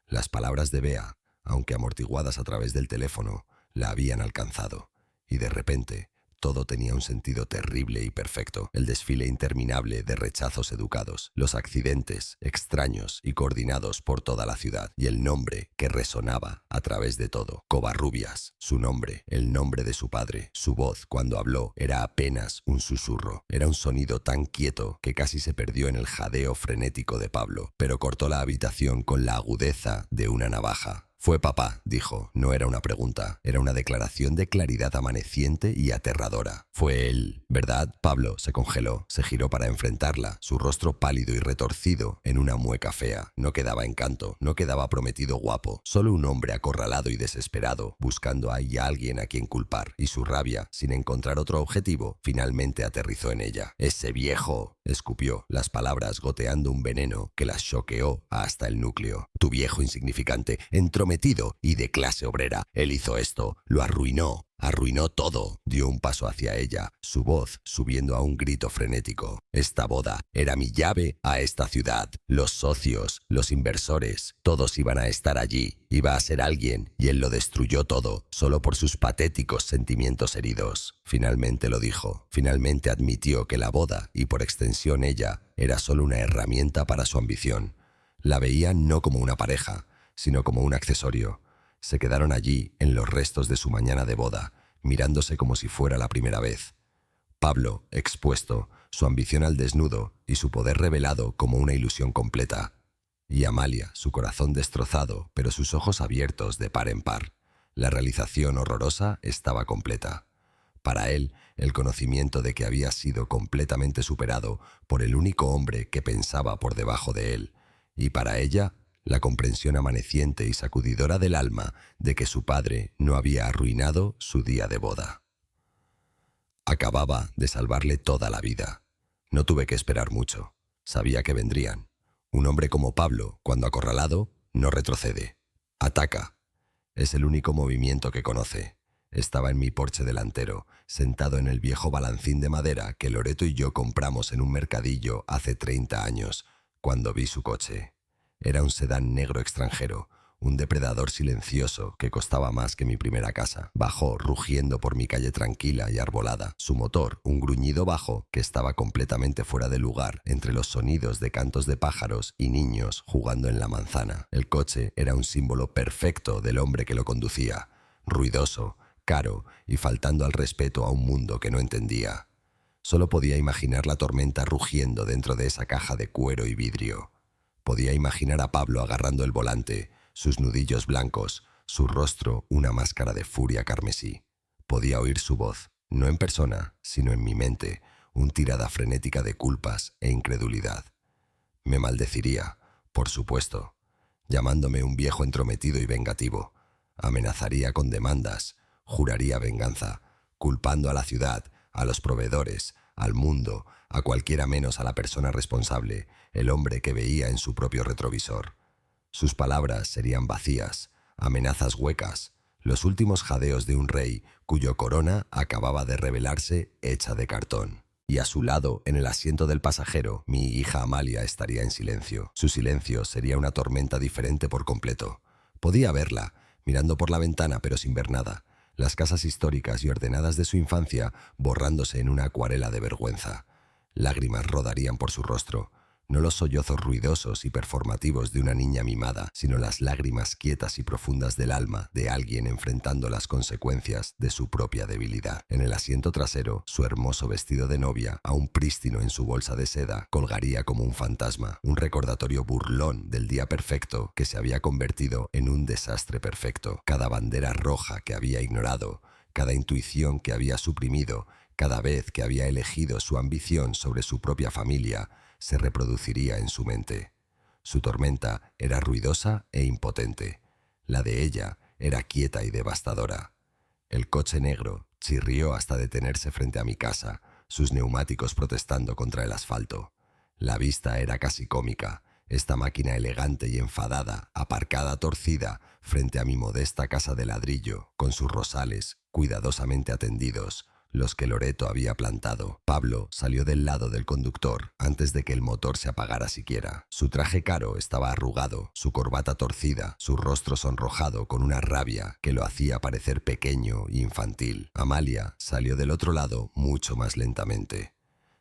Las palabras de Bea, aunque amortiguadas a través del teléfono, la habían alcanzado, y de repente todo tenía un sentido terrible y perfecto. El desfile interminable de rechazos educados, los accidentes extraños y coordinados por toda la ciudad, y el nombre que resonaba a través de todo. Covarrubias, su nombre, el nombre de su padre. Su voz, cuando habló, era apenas un susurro. Era un sonido tan quieto que casi se perdió en el jadeo frenético de Pablo, pero cortó la habitación con la agudeza de una navaja. Fue papá, dijo. No era una pregunta, era una declaración de claridad amaneciente y aterradora. Fue él, ¿verdad? Pablo se congeló, se giró para enfrentarla, su rostro pálido y retorcido en una mueca fea. No quedaba encanto, no quedaba prometido guapo, solo un hombre acorralado y desesperado, buscando ahí a alguien a quien culpar, y su rabia, sin encontrar otro objetivo, finalmente aterrizó en ella. ¡Ese viejo!, escupió, las palabras goteando un veneno que las choqueó hasta el núcleo. Tu viejo insignificante, entrometido y de clase obrera. Él hizo esto, lo arruinó. Arruinó todo. Dio un paso hacia ella, su voz subiendo a un grito frenético. Esta boda era mi llave a esta ciudad. Los socios, los inversores, todos iban a estar allí. Iba a ser alguien y él lo destruyó todo, solo por sus patéticos sentimientos heridos. Finalmente lo dijo. Finalmente admitió que la boda, y por extensión ella, era solo una herramienta para su ambición. La veía no como una pareja, sino como un accesorio. Se quedaron allí, en los restos de su mañana de boda, mirándose como si fuera la primera vez. Pablo, expuesto, su ambición al desnudo y su poder revelado como una ilusión completa. Y Amalia, su corazón destrozado, pero sus ojos abiertos de par en par. La realización horrorosa estaba completa. Para él, el conocimiento de que había sido completamente superado por el único hombre que pensaba por debajo de él. Y para ella, la comprensión amaneciente y sacudidora del alma de que su padre no había arruinado su día de boda. Acababa de salvarle toda la vida. No tuve que esperar mucho. Sabía que vendrían. Un hombre como Pablo, cuando acorralado, no retrocede. Ataca. Es el único movimiento que conoce. Estaba en mi porche delantero, sentado en el viejo balancín de madera que Loreto y yo compramos en un mercadillo hace 30 años, cuando vi su coche. Era un sedán negro extranjero, un depredador silencioso que costaba más que mi primera casa. Bajó rugiendo por mi calle tranquila y arbolada. Su motor, un gruñido bajo que estaba completamente fuera de lugar entre los sonidos de cantos de pájaros y niños jugando en la manzana. El coche era un símbolo perfecto del hombre que lo conducía. Ruidoso, caro y faltando al respeto a un mundo que no entendía. Solo podía imaginar la tormenta rugiendo dentro de esa caja de cuero y vidrio. Podía imaginar a Pablo agarrando el volante, sus nudillos blancos, su rostro una máscara de furia carmesí. Podía oír su voz, no en persona, sino en mi mente, una tirada frenética de culpas e incredulidad. Me maldeciría, por supuesto, llamándome un viejo entrometido y vengativo. Amenazaría con demandas, juraría venganza, culpando a la ciudad, a los proveedores, al mundo, a cualquiera menos a la persona responsable, el hombre que veía en su propio retrovisor. Sus palabras serían vacías, amenazas huecas, los últimos jadeos de un rey cuyo corona acababa de revelarse hecha de cartón. Y a su lado, en el asiento del pasajero, mi hija Amalia estaría en silencio. Su silencio sería una tormenta diferente por completo. Podía verla, mirando por la ventana pero sin ver nada. Las casas históricas y ordenadas de su infancia borrándose en una acuarela de vergüenza. Lágrimas rodarían por su rostro. No los sollozos ruidosos y performativos de una niña mimada, sino las lágrimas quietas y profundas del alma de alguien enfrentando las consecuencias de su propia debilidad. En el asiento trasero, su hermoso vestido de novia, aún prístino en su bolsa de seda, colgaría como un fantasma, un recordatorio burlón del día perfecto que se había convertido en un desastre perfecto. Cada bandera roja que había ignorado, cada intuición que había suprimido, cada vez que había elegido su ambición sobre su propia familia, se reproduciría en su mente. Su tormenta era ruidosa e impotente. La de ella era quieta y devastadora. El coche negro chirrió hasta detenerse frente a mi casa, sus neumáticos protestando contra el asfalto. La vista era casi cómica. Esta máquina elegante y enfadada, aparcada torcida, frente a mi modesta casa de ladrillo, con sus rosales cuidadosamente atendidos, los que Loreto había plantado. Pablo salió del lado del conductor antes de que el motor se apagara siquiera. Su traje caro estaba arrugado, su corbata torcida, su rostro sonrojado con una rabia que lo hacía parecer pequeño e infantil. Amalia salió del otro lado mucho más lentamente.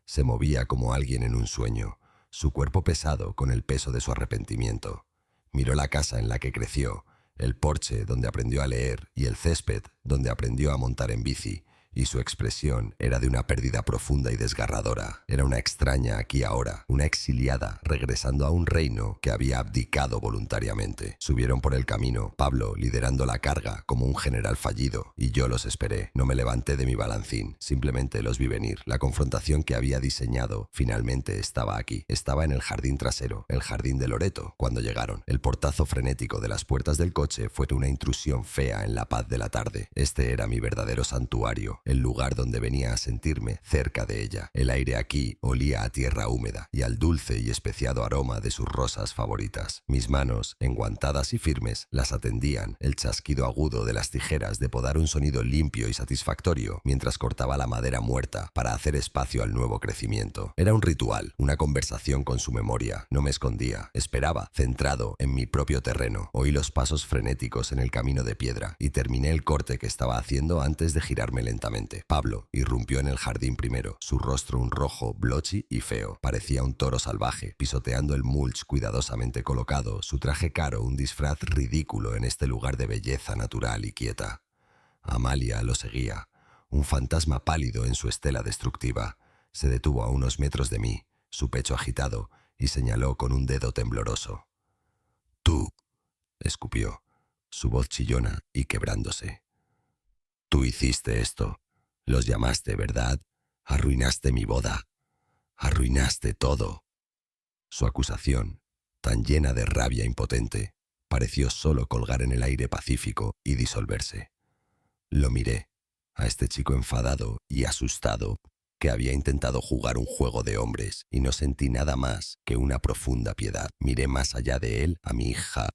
Se movía como alguien en un sueño, su cuerpo pesado con el peso de su arrepentimiento. Miró la casa en la que creció, el porche donde aprendió a leer y el césped donde aprendió a montar en bici, y su expresión era de una pérdida profunda y desgarradora. Era una extraña aquí ahora, una exiliada regresando a un reino que había abdicado voluntariamente. Subieron por el camino, Pablo liderando la carga como un general fallido, y yo los esperé. No me levanté de mi balancín, simplemente los vi venir. La confrontación que había diseñado finalmente estaba aquí. Estaba en el jardín trasero, el jardín de Loreto, cuando llegaron. El portazo frenético de las puertas del coche fue una intrusión fea en la paz de la tarde. Este era mi verdadero santuario, el lugar donde venía a sentirme cerca de ella. El aire aquí olía a tierra húmeda y al dulce y especiado aroma de sus rosas favoritas. Mis manos, enguantadas y firmes, las atendían, el chasquido agudo de las tijeras de podar un sonido limpio y satisfactorio mientras cortaba la madera muerta para hacer espacio al nuevo crecimiento. Era un ritual, una conversación con su memoria. No me escondía, esperaba, centrado en mi propio terreno. Oí los pasos frenéticos en el camino de piedra y terminé el corte que estaba haciendo antes de girarme lentamente. Pablo irrumpió en el jardín primero, su rostro un rojo, blotchy y feo. Parecía un toro salvaje, pisoteando el mulch cuidadosamente colocado, su traje caro un disfraz ridículo en este lugar de belleza natural y quieta. Amalia lo seguía, un fantasma pálido en su estela destructiva. Se detuvo a unos metros de mí, su pecho agitado, y señaló con un dedo tembloroso. «Tú», escupió, su voz chillona y quebrándose. «Tú hiciste esto. Los llamaste, ¿verdad? Arruinaste mi boda. Arruinaste todo». Su acusación, tan llena de rabia impotente, pareció solo colgar en el aire pacífico y disolverse. Lo miré, a este chico enfadado y asustado que había intentado jugar un juego de hombres, y no sentí nada más que una profunda piedad. Miré más allá de él a mi hija.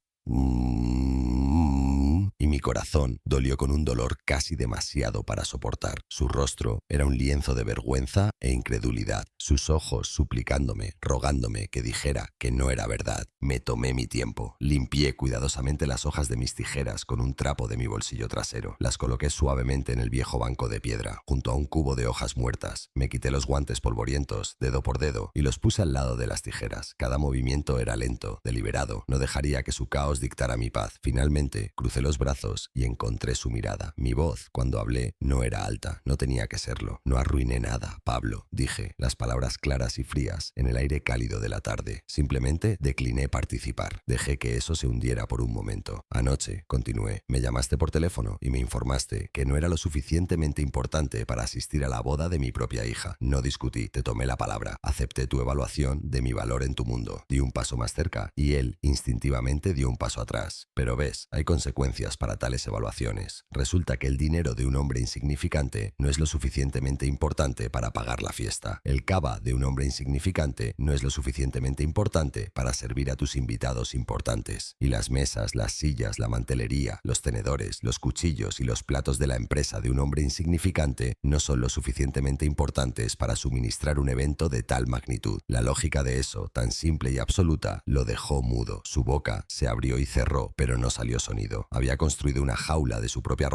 Y mi corazón dolió con un dolor casi demasiado para soportar. Su rostro era un lienzo de vergüenza e incredulidad. Sus ojos suplicándome, rogándome que dijera que no era verdad. Me tomé mi tiempo. Limpié cuidadosamente las hojas de mis tijeras con un trapo de mi bolsillo trasero. Las coloqué suavemente en el viejo banco de piedra, junto a un cubo de hojas muertas. Me quité los guantes polvorientos, dedo por dedo, y los puse al lado de las tijeras. Cada movimiento era lento, deliberado. No dejaría que su caos dictara mi paz. Finalmente, crucé los brazos y encontré su mirada. Mi voz, cuando hablé, no era alta, no tenía que serlo. «No arruiné nada, Pablo», dije, las palabras claras y frías en el aire cálido de la tarde. Simplemente decliné participar. Dejé que eso se hundiera por un momento. «Anoche», continué, «me llamaste por teléfono y me informaste que no era lo suficientemente importante para asistir a la boda de mi propia hija. No discutí, te tomé la palabra. Acepté tu evaluación de mi valor en tu mundo. Di un paso más cerca y él instintivamente dio un paso atrás. Pero ves, hay consecuencias gracias para tales evaluaciones. Resulta que el dinero de un hombre insignificante no es lo suficientemente importante para pagar la fiesta. El cava de un hombre insignificante no es lo suficientemente importante para servir a tus invitados importantes. Y las mesas, las sillas, la mantelería, los tenedores, los cuchillos y los platos de la empresa de un hombre insignificante no son lo suficientemente importantes para suministrar un evento de tal magnitud. La lógica de eso, tan simple y absoluta, lo dejó mudo. Su boca se abrió y cerró, pero no salió sonido. Había construido una jaula de su propia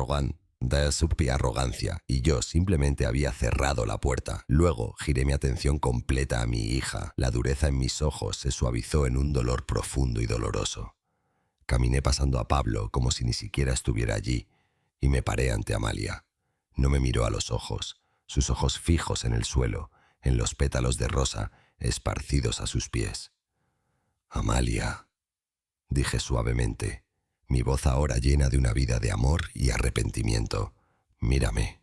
arrogancia, y yo simplemente había cerrado la puerta. Luego giré mi atención completa a mi hija. La dureza en mis ojos se suavizó en un dolor profundo y doloroso. Caminé pasando a Pablo como si ni siquiera estuviera allí, y me paré ante Amalia. No me miró a los ojos, sus ojos fijos en el suelo, en los pétalos de rosa esparcidos a sus pies. «Amalia», dije suavemente, mi voz ahora llena de una vida de amor y arrepentimiento. «Mírame».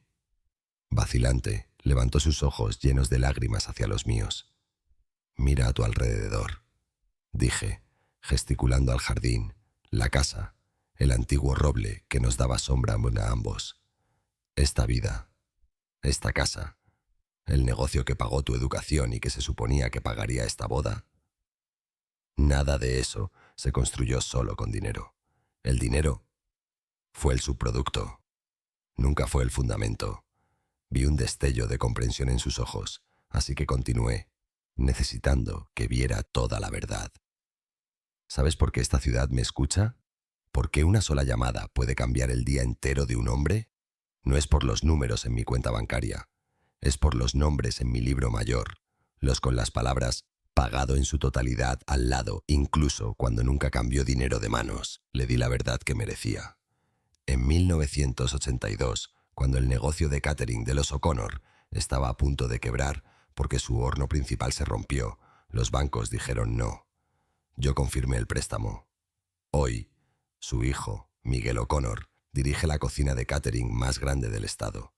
Vacilante, levantó sus ojos llenos de lágrimas hacia los míos. «Mira a tu alrededor», dije, gesticulando al jardín, la casa, el antiguo roble que nos daba sombra a ambos. Esta vida, esta casa, el negocio que pagó tu educación y que se suponía que pagaría esta boda. Nada de eso se construyó solo con dinero. El dinero fue el subproducto, nunca fue el fundamento. Vi un destello de comprensión en sus ojos, así que continué, necesitando que viera toda la verdad. ¿Sabes por qué esta ciudad me escucha? ¿Por qué una sola llamada puede cambiar el día entero de un hombre? No es por los números en mi cuenta bancaria, es por los nombres en mi libro mayor, los con las palabras «pagado en su totalidad» al lado, incluso cuando nunca cambió dinero de manos. Le di la verdad que merecía. En 1982, cuando el negocio de catering de los O'Connor estaba a punto de quebrar porque su horno principal se rompió, los bancos dijeron no. Yo confirmé el préstamo. Hoy, su hijo, Miguel O'Connor, dirige la cocina de catering más grande del estado.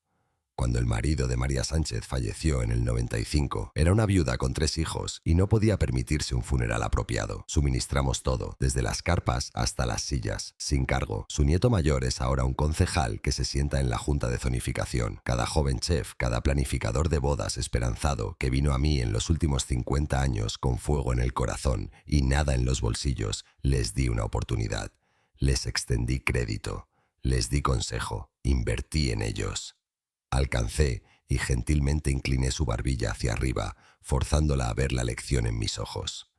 Cuando el marido de María Sánchez falleció en el 95, era una viuda con 3 hijos y no podía permitirse un funeral apropiado. Suministramos todo, desde las carpas hasta las sillas, sin cargo. Su nieto mayor es ahora un concejal que se sienta en la junta de zonificación. Cada joven chef, cada planificador de bodas esperanzado que vino a mí en los últimos 50 años con fuego en el corazón y nada en los bolsillos, les di una oportunidad. Les extendí crédito, les di consejo, invertí en ellos. Alcancé y gentilmente incliné su barbilla hacia arriba, forzándola a ver la lección en mis ojos.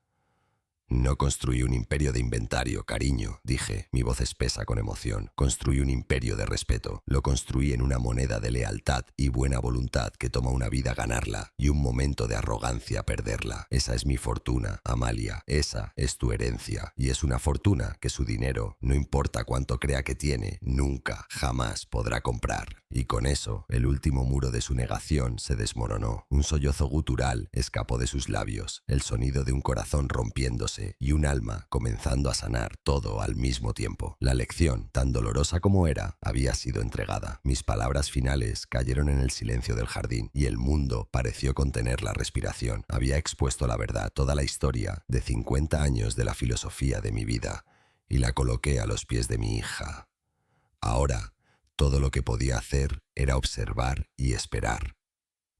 No construí un imperio de inventario, cariño, dije, mi voz espesa con emoción. Construí un imperio de respeto. Lo construí en una moneda de lealtad y buena voluntad que toma una vida ganarla y un momento de arrogancia perderla. Esa es mi fortuna, Amalia. Esa es tu herencia. Y es una fortuna que su dinero, no importa cuánto crea que tiene, nunca, jamás podrá comprar. Y con eso, el último muro de su negación se desmoronó. Un sollozo gutural escapó de sus labios, el sonido de un corazón rompiéndose y un alma comenzando a sanar, todo al mismo tiempo. La lección, tan dolorosa como era, había sido entregada. Mis palabras finales cayeron en el silencio del jardín y el mundo pareció contener la respiración. Había expuesto la verdad, toda la historia de 50 años de la filosofía de mi vida, y la coloqué a los pies de mi hija. Ahora, todo lo que podía hacer era observar y esperar.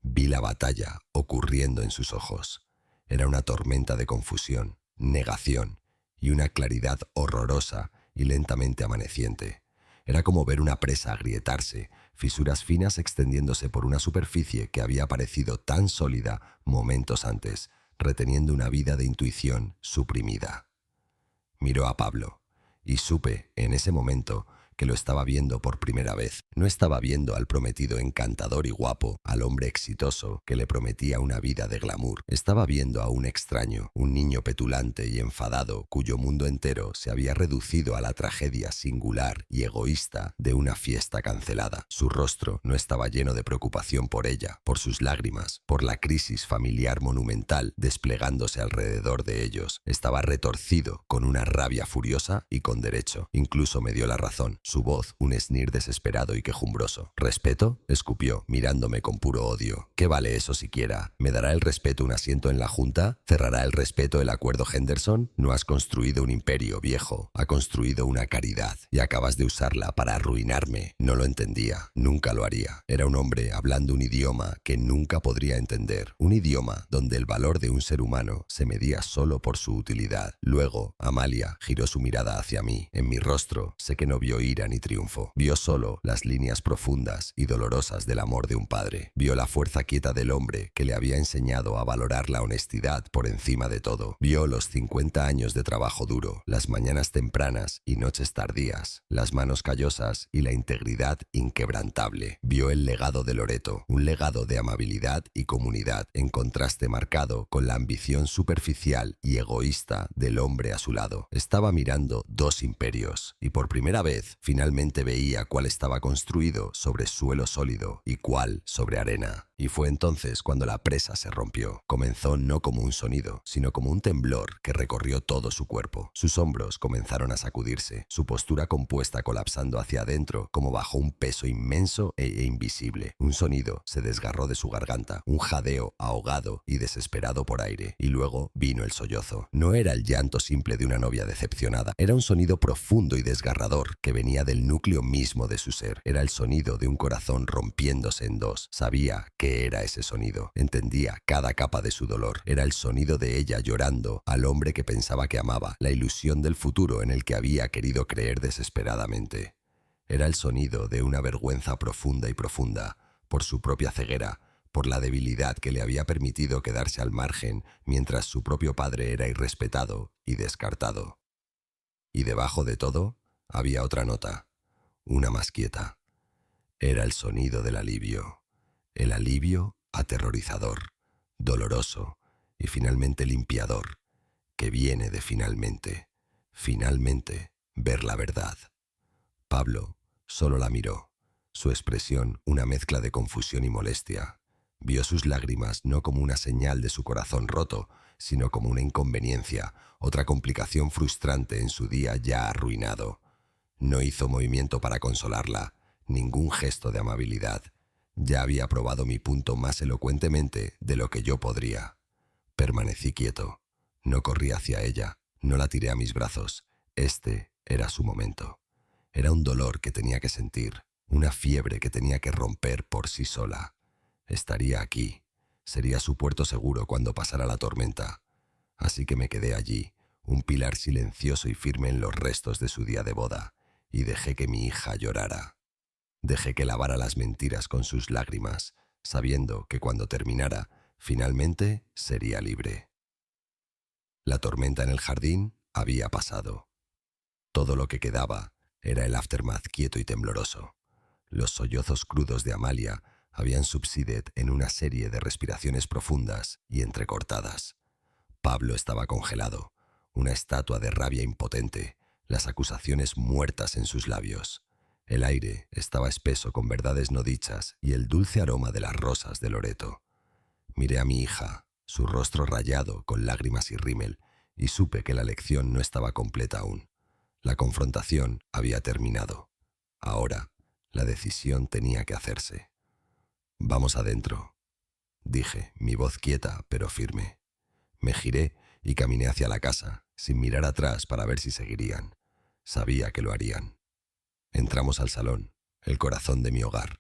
Vi la batalla ocurriendo en sus ojos. Era una tormenta de confusión, negación y una claridad horrorosa y lentamente amaneciente. Era como ver una presa agrietarse, fisuras finas extendiéndose por una superficie que había parecido tan sólida momentos antes, reteniendo una vida de intuición suprimida. Miró a Pablo y supe en ese momento que lo estaba viendo por primera vez. No estaba viendo al prometido encantador y guapo, al hombre exitoso que le prometía una vida de glamour. Estaba viendo a un extraño, un niño petulante y enfadado, cuyo mundo entero se había reducido a la tragedia singular y egoísta de una fiesta cancelada. Su rostro no estaba lleno de preocupación por ella, por sus lágrimas, por la crisis familiar monumental desplegándose alrededor de ellos. Estaba retorcido, con una rabia furiosa y con derecho. Incluso me dio la razón. su voz un esnir desesperado y quejumbroso. ¿Respeto?, escupió, mirándome con puro odio. ¿Qué vale eso siquiera? ¿Me dará el respeto un asiento en la Junta? ¿Cerrará el respeto el acuerdo Henderson? No has construido un imperio, viejo. Ha construido una caridad y acabas de usarla para arruinarme. No lo entendía. Nunca lo haría. Era un hombre hablando un idioma que nunca podría entender. Un idioma donde el valor de un ser humano se medía solo por su utilidad. Luego, Amalia giró su mirada hacia mí. En mi rostro sé que no vio ira ni triunfo. Vio solo las líneas profundas y dolorosas del amor de un padre. Vio la fuerza quieta del hombre que le había enseñado a valorar la honestidad por encima de todo. Vio los 50 años de trabajo duro, las mañanas tempranas y noches tardías, las manos callosas y la integridad inquebrantable. Vio el legado de Loreto, un legado de amabilidad y comunidad, en contraste marcado con la ambición superficial y egoísta del hombre a su lado. Estaba mirando dos imperios y por primera vez finalmente veía cuál estaba construido sobre suelo sólido y cuál sobre arena. Y fue entonces cuando la presa se rompió. Comenzó no como un sonido, sino como un temblor que recorrió todo su cuerpo. Sus hombros comenzaron a sacudirse, su postura compuesta colapsando hacia adentro como bajo un peso inmenso e invisible. Un sonido se desgarró de su garganta, un jadeo ahogado y desesperado por aire. Y luego vino el sollozo. No era el llanto simple de una novia decepcionada, era un sonido profundo y desgarrador que venía del núcleo mismo de su ser. Era el sonido de un corazón rompiéndose en dos. Sabía que era ese sonido. Entendía cada capa de su dolor. Era el sonido de ella llorando al hombre que pensaba que amaba, la ilusión del futuro en el que había querido creer desesperadamente. Era el sonido de una vergüenza profunda y profunda, por su propia ceguera, por la debilidad que le había permitido quedarse al margen mientras su propio padre era irrespetado y descartado. Y debajo de todo había otra nota, una más quieta. Era el sonido del alivio. El alivio aterrorizador, doloroso y finalmente limpiador, que viene de finalmente ver la verdad. Pablo solo la miró, su expresión una mezcla de confusión y molestia. Vio sus lágrimas no como una señal de su corazón roto, sino como una inconveniencia, otra complicación frustrante en su día ya arruinado. No hizo movimiento para consolarla, ningún gesto de amabilidad. Ya había probado mi punto más elocuentemente de lo que yo podría. Permanecí quieto. No corrí hacia ella, no la tiré a mis brazos. Este era su momento. Era un dolor que tenía que sentir, una fiebre que tenía que romper por sí sola. Estaría aquí. Sería su puerto seguro cuando pasara la tormenta. Así que me quedé allí, un pilar silencioso y firme en los restos de su día de boda, y dejé que mi hija llorara. Dejé que lavara las mentiras con sus lágrimas, sabiendo que cuando terminara, finalmente sería libre. La tormenta en el jardín había pasado. Todo lo que quedaba era el aftermath quieto y tembloroso. Los sollozos crudos de Amalia habían subsided en una serie de respiraciones profundas y entrecortadas. Pablo estaba congelado, una estatua de rabia impotente, las acusaciones muertas en sus labios. El aire estaba espeso con verdades no dichas y el dulce aroma de las rosas de Loreto. Miré a mi hija, su rostro rayado con lágrimas y rímel, y supe que la lección no estaba completa aún. La confrontación había terminado. Ahora, la decisión tenía que hacerse. «Vamos adentro», dije, mi voz quieta pero firme. Me giré y caminé hacia la casa, sin mirar atrás para ver si seguirían. Sabía que lo harían. Entramos al salón, el corazón de mi hogar.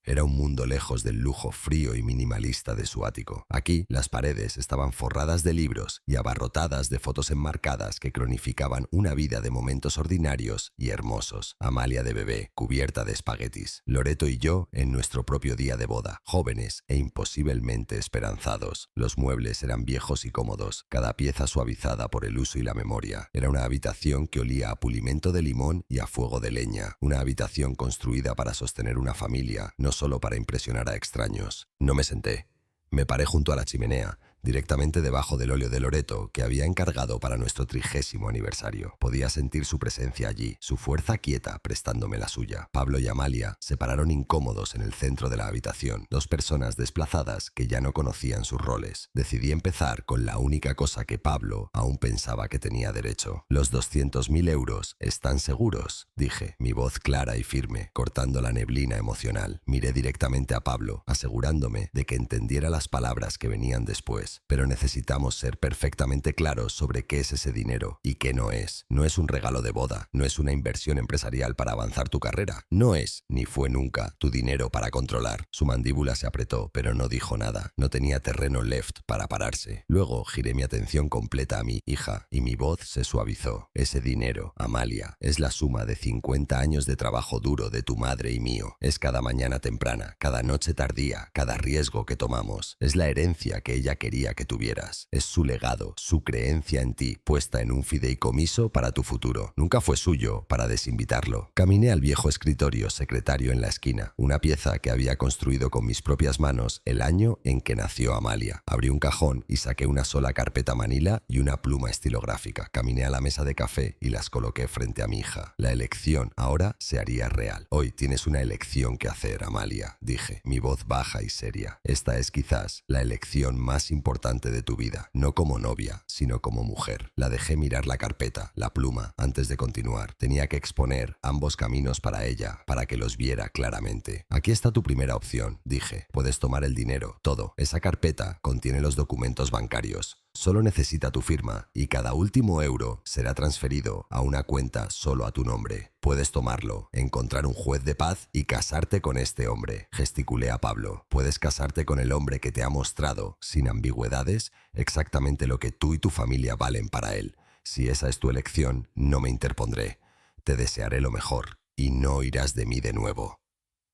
Era un mundo lejos del lujo frío y minimalista de su ático. Aquí las paredes estaban forradas de libros y abarrotadas de fotos enmarcadas que cronificaban una vida de momentos ordinarios y hermosos. Amalia de bebé, cubierta de espaguetis. Loreto y yo en nuestro propio día de boda, jóvenes e imposiblemente esperanzados. Los muebles eran viejos y cómodos, cada pieza suavizada por el uso y la memoria. Era una habitación que olía a pulimento de limón y a fuego de leña. Una habitación construida para sostener una familia, no solo para impresionar a extraños. No me senté. Me paré junto a la chimenea, directamente debajo del óleo de Loreto que había encargado para nuestro 30º aniversario. Podía sentir su presencia allí, su fuerza quieta prestándome la suya. Pablo y Amalia se pararon incómodos en el centro de la habitación, dos personas desplazadas que ya no conocían sus roles. Decidí empezar con la única cosa que Pablo aún pensaba que tenía derecho. «Los 200.000 euros están seguros», dije, mi voz clara y firme, cortando la neblina emocional. Miré directamente a Pablo, asegurándome de que entendiera las palabras que venían después. «Pero necesitamos ser perfectamente claros sobre qué es ese dinero y qué no es. No es un regalo de boda, no es una inversión empresarial para avanzar tu carrera. No es, ni fue nunca, tu dinero para controlar». Su mandíbula se apretó, pero no dijo nada. No tenía terreno left para pararse. Luego giré mi atención completa a mi hija y mi voz se suavizó. «Ese dinero, Amalia, es la suma de 50 años de trabajo duro de tu madre y mío. Es cada mañana temprana, cada noche tardía, cada riesgo que tomamos. Es la herencia que ella quería que tuvieras. Es su legado, su creencia en ti, puesta en un fideicomiso para tu futuro. Nunca fue suyo para desinvitarlo». Caminé al viejo escritorio secretario en la esquina, una pieza que había construido con mis propias manos el año en que nació Amalia. Abrí un cajón y saqué una sola carpeta manila y una pluma estilográfica. Caminé a la mesa de café y las coloqué frente a mi hija. La elección ahora se haría real. «Hoy tienes una elección que hacer, Amalia», dije, mi voz baja y seria. «Esta es quizás la elección más importante de tu vida, no como novia, sino como mujer». La dejé mirar la carpeta, la pluma, antes de continuar. Tenía que exponer ambos caminos para ella, para que los viera claramente. «Aquí está tu primera opción», dije. «Puedes tomar el dinero, todo. Esa carpeta contiene los documentos bancarios. Solo necesita tu firma y cada último euro será transferido a una cuenta solo a tu nombre. Puedes tomarlo, encontrar un juez de paz y casarte con este hombre», gesticulé a Pablo. «Puedes casarte con el hombre que te ha mostrado, sin ambigüedades, exactamente lo que tú y tu familia valen para él. Si esa es tu elección, no me interpondré. Te desearé lo mejor y no irás de mí de nuevo».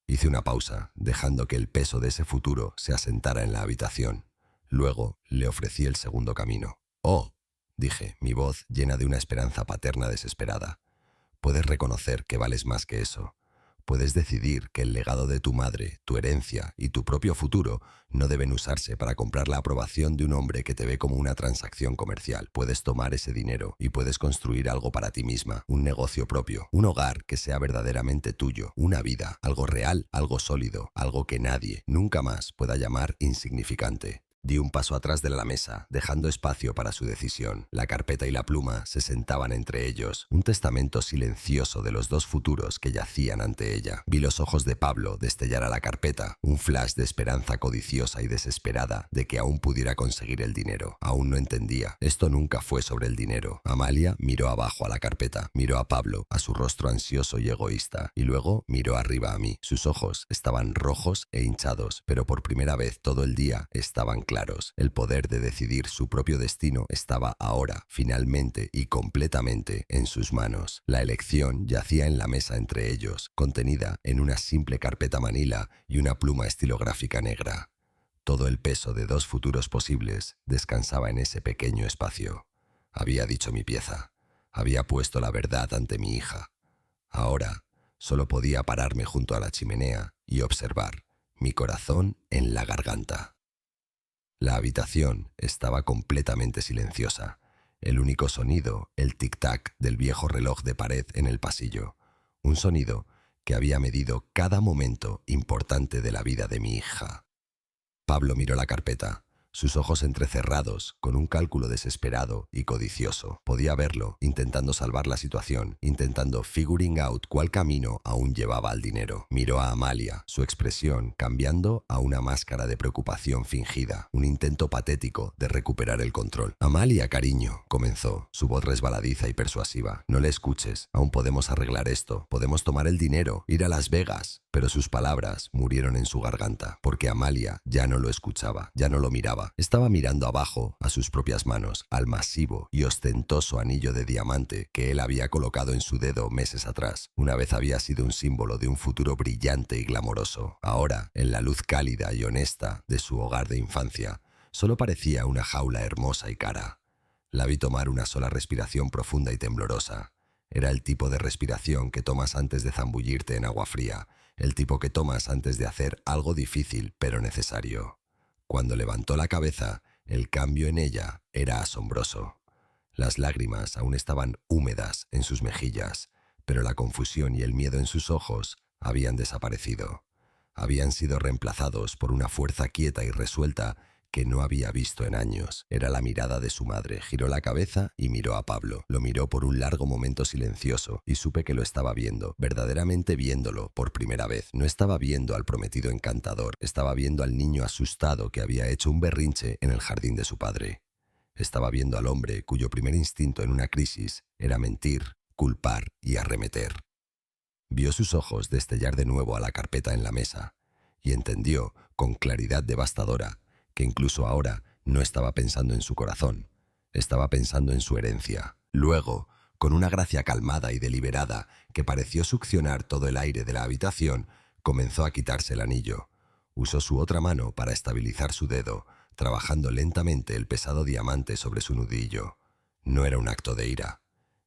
Hice una pausa, dejando que el peso de ese futuro se asentara en la habitación. Luego le ofrecí el segundo camino. «Oh», dije, mi voz llena de una esperanza paterna desesperada. «Puedes reconocer que vales más que eso. Puedes decidir que el legado de tu madre, tu herencia y tu propio futuro no deben usarse para comprar la aprobación de un hombre que te ve como una transacción comercial. Puedes tomar ese dinero y puedes construir algo para ti misma, un negocio propio, un hogar que sea verdaderamente tuyo, una vida, algo real, algo sólido, algo que nadie, nunca más pueda llamar insignificante». Di un paso atrás de la mesa, dejando espacio para su decisión. La carpeta y la pluma se sentaban entre ellos, un testamento silencioso de los dos futuros que yacían ante ella. Vi los ojos de Pablo destellar a la carpeta, un flash de esperanza codiciosa y desesperada de que aún pudiera conseguir el dinero. Aún no entendía. Esto nunca fue sobre el dinero. Amalia miró abajo a la carpeta, miró a Pablo, a su rostro ansioso y egoísta, y luego miró arriba a mí. Sus ojos estaban rojos e hinchados, pero por primera vez todo el día estaban claros. El poder de decidir su propio destino estaba ahora, finalmente y completamente, en sus manos. La elección yacía en la mesa entre ellos, contenida en una simple carpeta manila y una pluma estilográfica negra. Todo el peso de dos futuros posibles descansaba en ese pequeño espacio. Había dicho mi pieza. Había puesto la verdad ante mi hija. Ahora solo podía pararme junto a la chimenea y observar, mi corazón en la garganta. La habitación estaba completamente silenciosa. El único sonido, el tic-tac del viejo reloj de pared en el pasillo. Un sonido que había medido cada momento importante de la vida de mi hija. Pablo miró la carpeta. Sus ojos entrecerrados, con un cálculo desesperado y codicioso. Podía verlo, intentando salvar la situación, intentando figuring out cuál camino aún llevaba al dinero. Miró a Amalia, su expresión cambiando a una máscara de preocupación fingida, un intento patético de recuperar el control. «Amalia, cariño», comenzó, su voz resbaladiza y persuasiva. «No le escuches, aún podemos arreglar esto, podemos tomar el dinero, ir a Las Vegas». Pero sus palabras murieron en su garganta, porque Amalia ya no lo escuchaba, ya no lo miraba. Estaba mirando abajo, a sus propias manos, al masivo y ostentoso anillo de diamante que él había colocado en su dedo meses atrás. Una vez había sido un símbolo de un futuro brillante y glamoroso. Ahora, en la luz cálida y honesta de su hogar de infancia, solo parecía una jaula hermosa y cara. La vi tomar una sola respiración profunda y temblorosa. Era el tipo de respiración que tomas antes de zambullirte en agua fría, el tipo que tomas antes de hacer algo difícil pero necesario. Cuando levantó la cabeza, El cambio en ella era asombroso. Las lágrimas aún estaban húmedas en sus mejillas, pero la confusión y el miedo en sus ojos habían desaparecido. Habían sido reemplazados por una fuerza quieta y resuelta que no había visto en años. Era la mirada de su madre. Giró la cabeza y miró a Pablo. Lo miró por un largo momento silencioso y supe que lo estaba viendo, verdaderamente viéndolo por primera vez. No estaba viendo al prometido encantador, estaba viendo al niño asustado que había hecho un berrinche en el jardín de su padre. Estaba viendo al hombre cuyo primer instinto en una crisis era mentir, culpar y arremeter. Vio sus ojos destellar de nuevo a la carpeta en la mesa y entendió, con claridad devastadora, que incluso ahora no estaba pensando en su corazón, estaba pensando en su herencia. Luego, con una gracia calmada y deliberada que pareció succionar todo el aire de la habitación, comenzó a quitarse el anillo. Usó su otra mano para estabilizar su dedo, trabajando lentamente el pesado diamante sobre su nudillo. No era un acto de ira,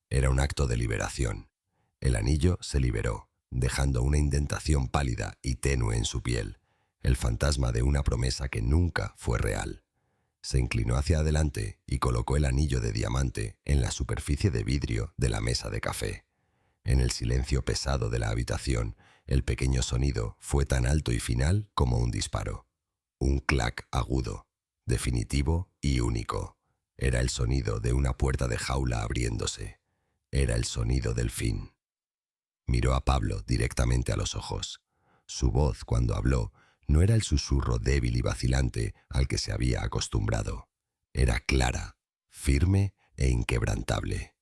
era un acto de liberación. El anillo se liberó, dejando una indentación pálida y tenue en su piel, el fantasma de una promesa que nunca fue real. Se inclinó hacia adelante y colocó el anillo de diamante en la superficie de vidrio de la mesa de café. En el silencio pesado de la habitación, el pequeño sonido fue tan alto y final como un disparo. Un clac agudo, definitivo y único. Era el sonido de una puerta de jaula abriéndose. Era el sonido del fin. Miró a Pablo directamente a los ojos. Su voz, cuando habló, no era el susurro débil y vacilante al que se había acostumbrado. Era clara, firme e inquebrantable.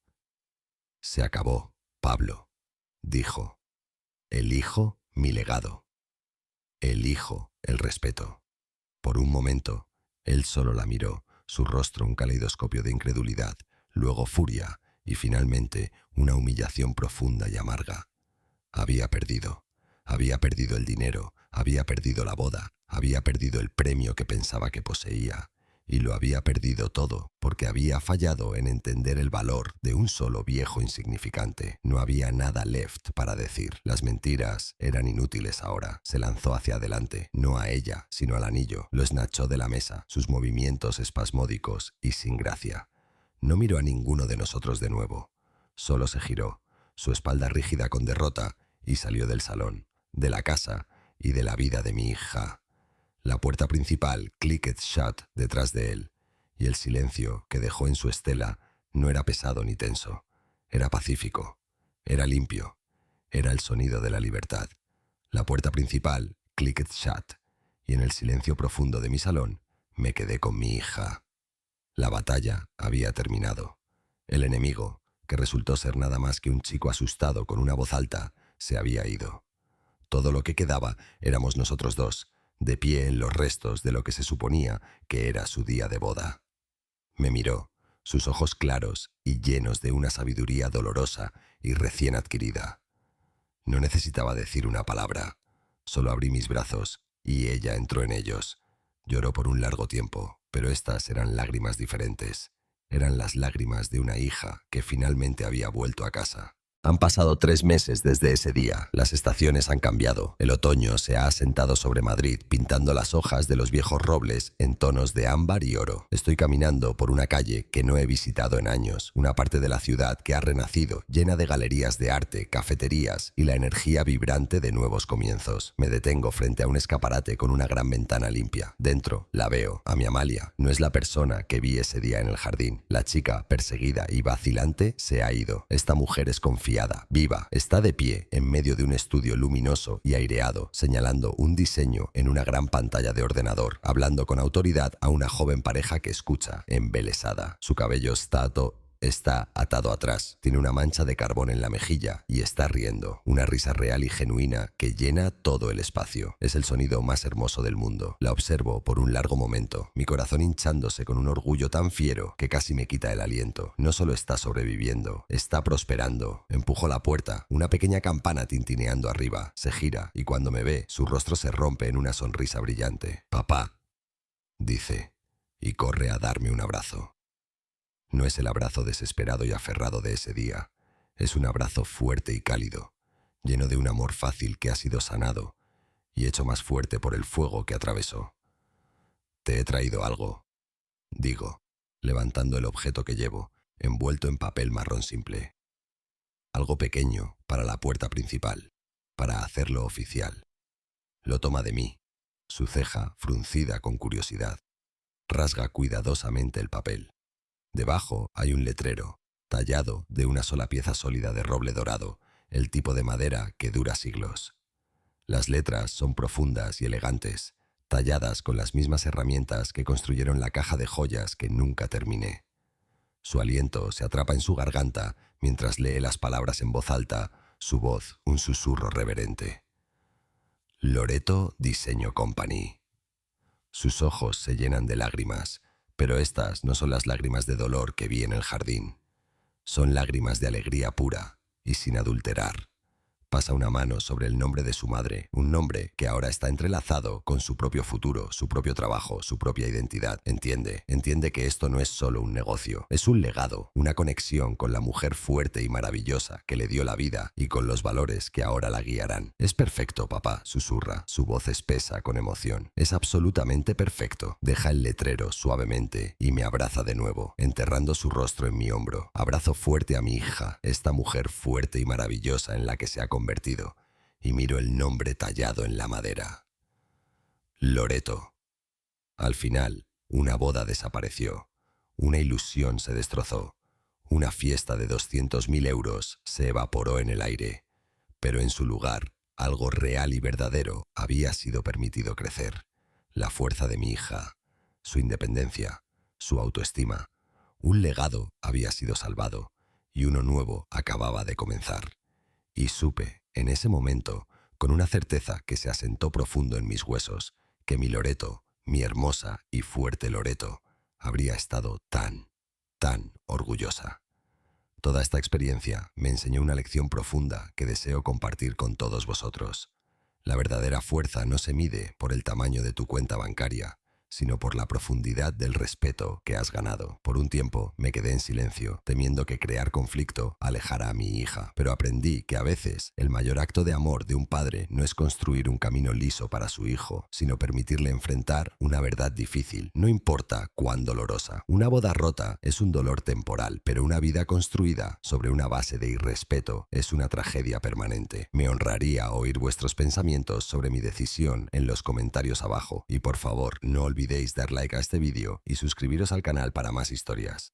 «Se acabó, Pablo», dijo. «Elijo mi legado. Elijo el respeto». Por un momento, él solo la miró, su rostro un caleidoscopio de incredulidad, luego furia y finalmente una humillación profunda y amarga. Había perdido el dinero, había perdido la boda, había perdido el premio que pensaba que poseía, y lo había perdido todo porque había fallado en entender el valor de un solo viejo insignificante. No había nada left para decir. Las mentiras eran inútiles ahora. Se lanzó hacia adelante, no a ella, sino al anillo. Lo snatchó de la mesa, sus movimientos espasmódicos y sin gracia. No miró a ninguno de nosotros de nuevo. Solo se giró, su espalda rígida con derrota, y salió del salón, de la casa y de la vida de mi hija. La puerta principal clicked shut detrás de él, y el silencio que dejó en su estela no era pesado ni tenso. Era pacífico, era limpio, era el sonido de la libertad. La puerta principal clicked shut, y en el silencio profundo de mi salón me quedé con mi hija. La batalla había terminado. El enemigo, que resultó ser nada más que un chico asustado con una voz alta, se había ido. Todo lo que quedaba éramos nosotros dos, de pie en los restos de lo que se suponía que era su día de boda. Me miró, sus ojos claros y llenos de una sabiduría dolorosa y recién adquirida. No necesitaba decir una palabra, solo abrí mis brazos y ella entró en ellos. Lloró por un largo tiempo, pero estas eran lágrimas diferentes. Eran las lágrimas de una hija que finalmente había vuelto a casa. Han pasado 3 meses desde ese día. Las estaciones han cambiado. El otoño se ha asentado sobre Madrid, pintando las hojas de los viejos robles en tonos de ámbar y oro. Estoy caminando por una calle que no he visitado en años, una parte de la ciudad que ha renacido, llena de galerías de arte, cafeterías y la energía vibrante de nuevos comienzos. Me detengo frente a un escaparate con una gran ventana limpia. Dentro, la veo, a mi Amalia. No es la persona que vi ese día en el jardín. La chica, perseguida y vacilante, se ha ido. Esta mujer es confiada, viva, está de pie en medio de un estudio luminoso y aireado, señalando un diseño en una gran pantalla de ordenador, hablando con autoridad a una joven pareja que escucha, embelesada. Su cabello está atado atrás, tiene una mancha de carbón en la mejilla y está riendo, una risa real y genuina que llena todo el espacio. Es el sonido más hermoso del mundo. La observo por un largo momento, mi corazón hinchándose con un orgullo tan fiero que casi me quita el aliento. No solo está sobreviviendo, está prosperando. Empujo la puerta, una pequeña campana tintineando arriba, se gira y cuando me ve, su rostro se rompe en una sonrisa brillante. «Papá», dice, y corre a darme un abrazo. No es el abrazo desesperado y aferrado de ese día. Es un abrazo fuerte y cálido, lleno de un amor fácil que ha sido sanado y hecho más fuerte por el fuego que atravesó. «Te he traído algo», digo, levantando el objeto que llevo, envuelto en papel marrón simple. Algo pequeño para la puerta principal, para hacerlo oficial. Lo toma de mí, su ceja fruncida con curiosidad. Rasga cuidadosamente el papel. Debajo hay un letrero, tallado de una sola pieza sólida de roble dorado, el tipo de madera que dura siglos. Las letras son profundas y elegantes, talladas con las mismas herramientas que construyeron la caja de joyas que nunca terminé. Su aliento se atrapa en su garganta mientras lee las palabras en voz alta, su voz un susurro reverente. Loreto Diseño Company. Sus ojos se llenan de lágrimas, pero estas no son las lágrimas de dolor que vi en el jardín. Son lágrimas de alegría pura y sin adulterar. Pasa una mano sobre el nombre de su madre, un nombre que ahora está entrelazado con su propio futuro, su propio trabajo, su propia identidad. Entiende que esto no es solo un negocio, es un legado, una conexión con la mujer fuerte y maravillosa que le dio la vida y con los valores que ahora la guiarán. Es perfecto, papá, susurra, su voz espesa con emoción. Es absolutamente perfecto. Deja el letrero suavemente y me abraza de nuevo, enterrando su rostro en mi hombro. Abrazo fuerte a mi hija, esta mujer fuerte y maravillosa en la que se ha convertido, y miro el nombre tallado en la madera. Loreto. Al final, una boda desapareció, una ilusión se destrozó, una fiesta de 200.000 euros se evaporó en el aire, pero en su lugar, algo real y verdadero había sido permitido crecer. La fuerza de mi hija, su independencia, su autoestima. Un legado había sido salvado, y uno nuevo acababa de comenzar. Y supe, en ese momento, con una certeza que se asentó profundo en mis huesos, que mi Loreto, mi hermosa y fuerte Loreto, habría estado tan orgullosa. Toda esta experiencia me enseñó una lección profunda que deseo compartir con todos vosotros. La verdadera fuerza no se mide por el tamaño de tu cuenta bancaria, sino por la profundidad del respeto que has ganado. Por un tiempo me quedé en silencio, temiendo que crear conflicto alejara a mi hija, pero aprendí que a veces el mayor acto de amor de un padre no es construir un camino liso para su hijo, sino permitirle enfrentar una verdad difícil, no importa cuán dolorosa. Una boda rota es un dolor temporal, pero una vida construida sobre una base de irrespeto es una tragedia permanente. Me honraría oír vuestros pensamientos sobre mi decisión en los comentarios abajo, y por favor, no olvidéis dar like a este vídeo y suscribiros al canal para más historias.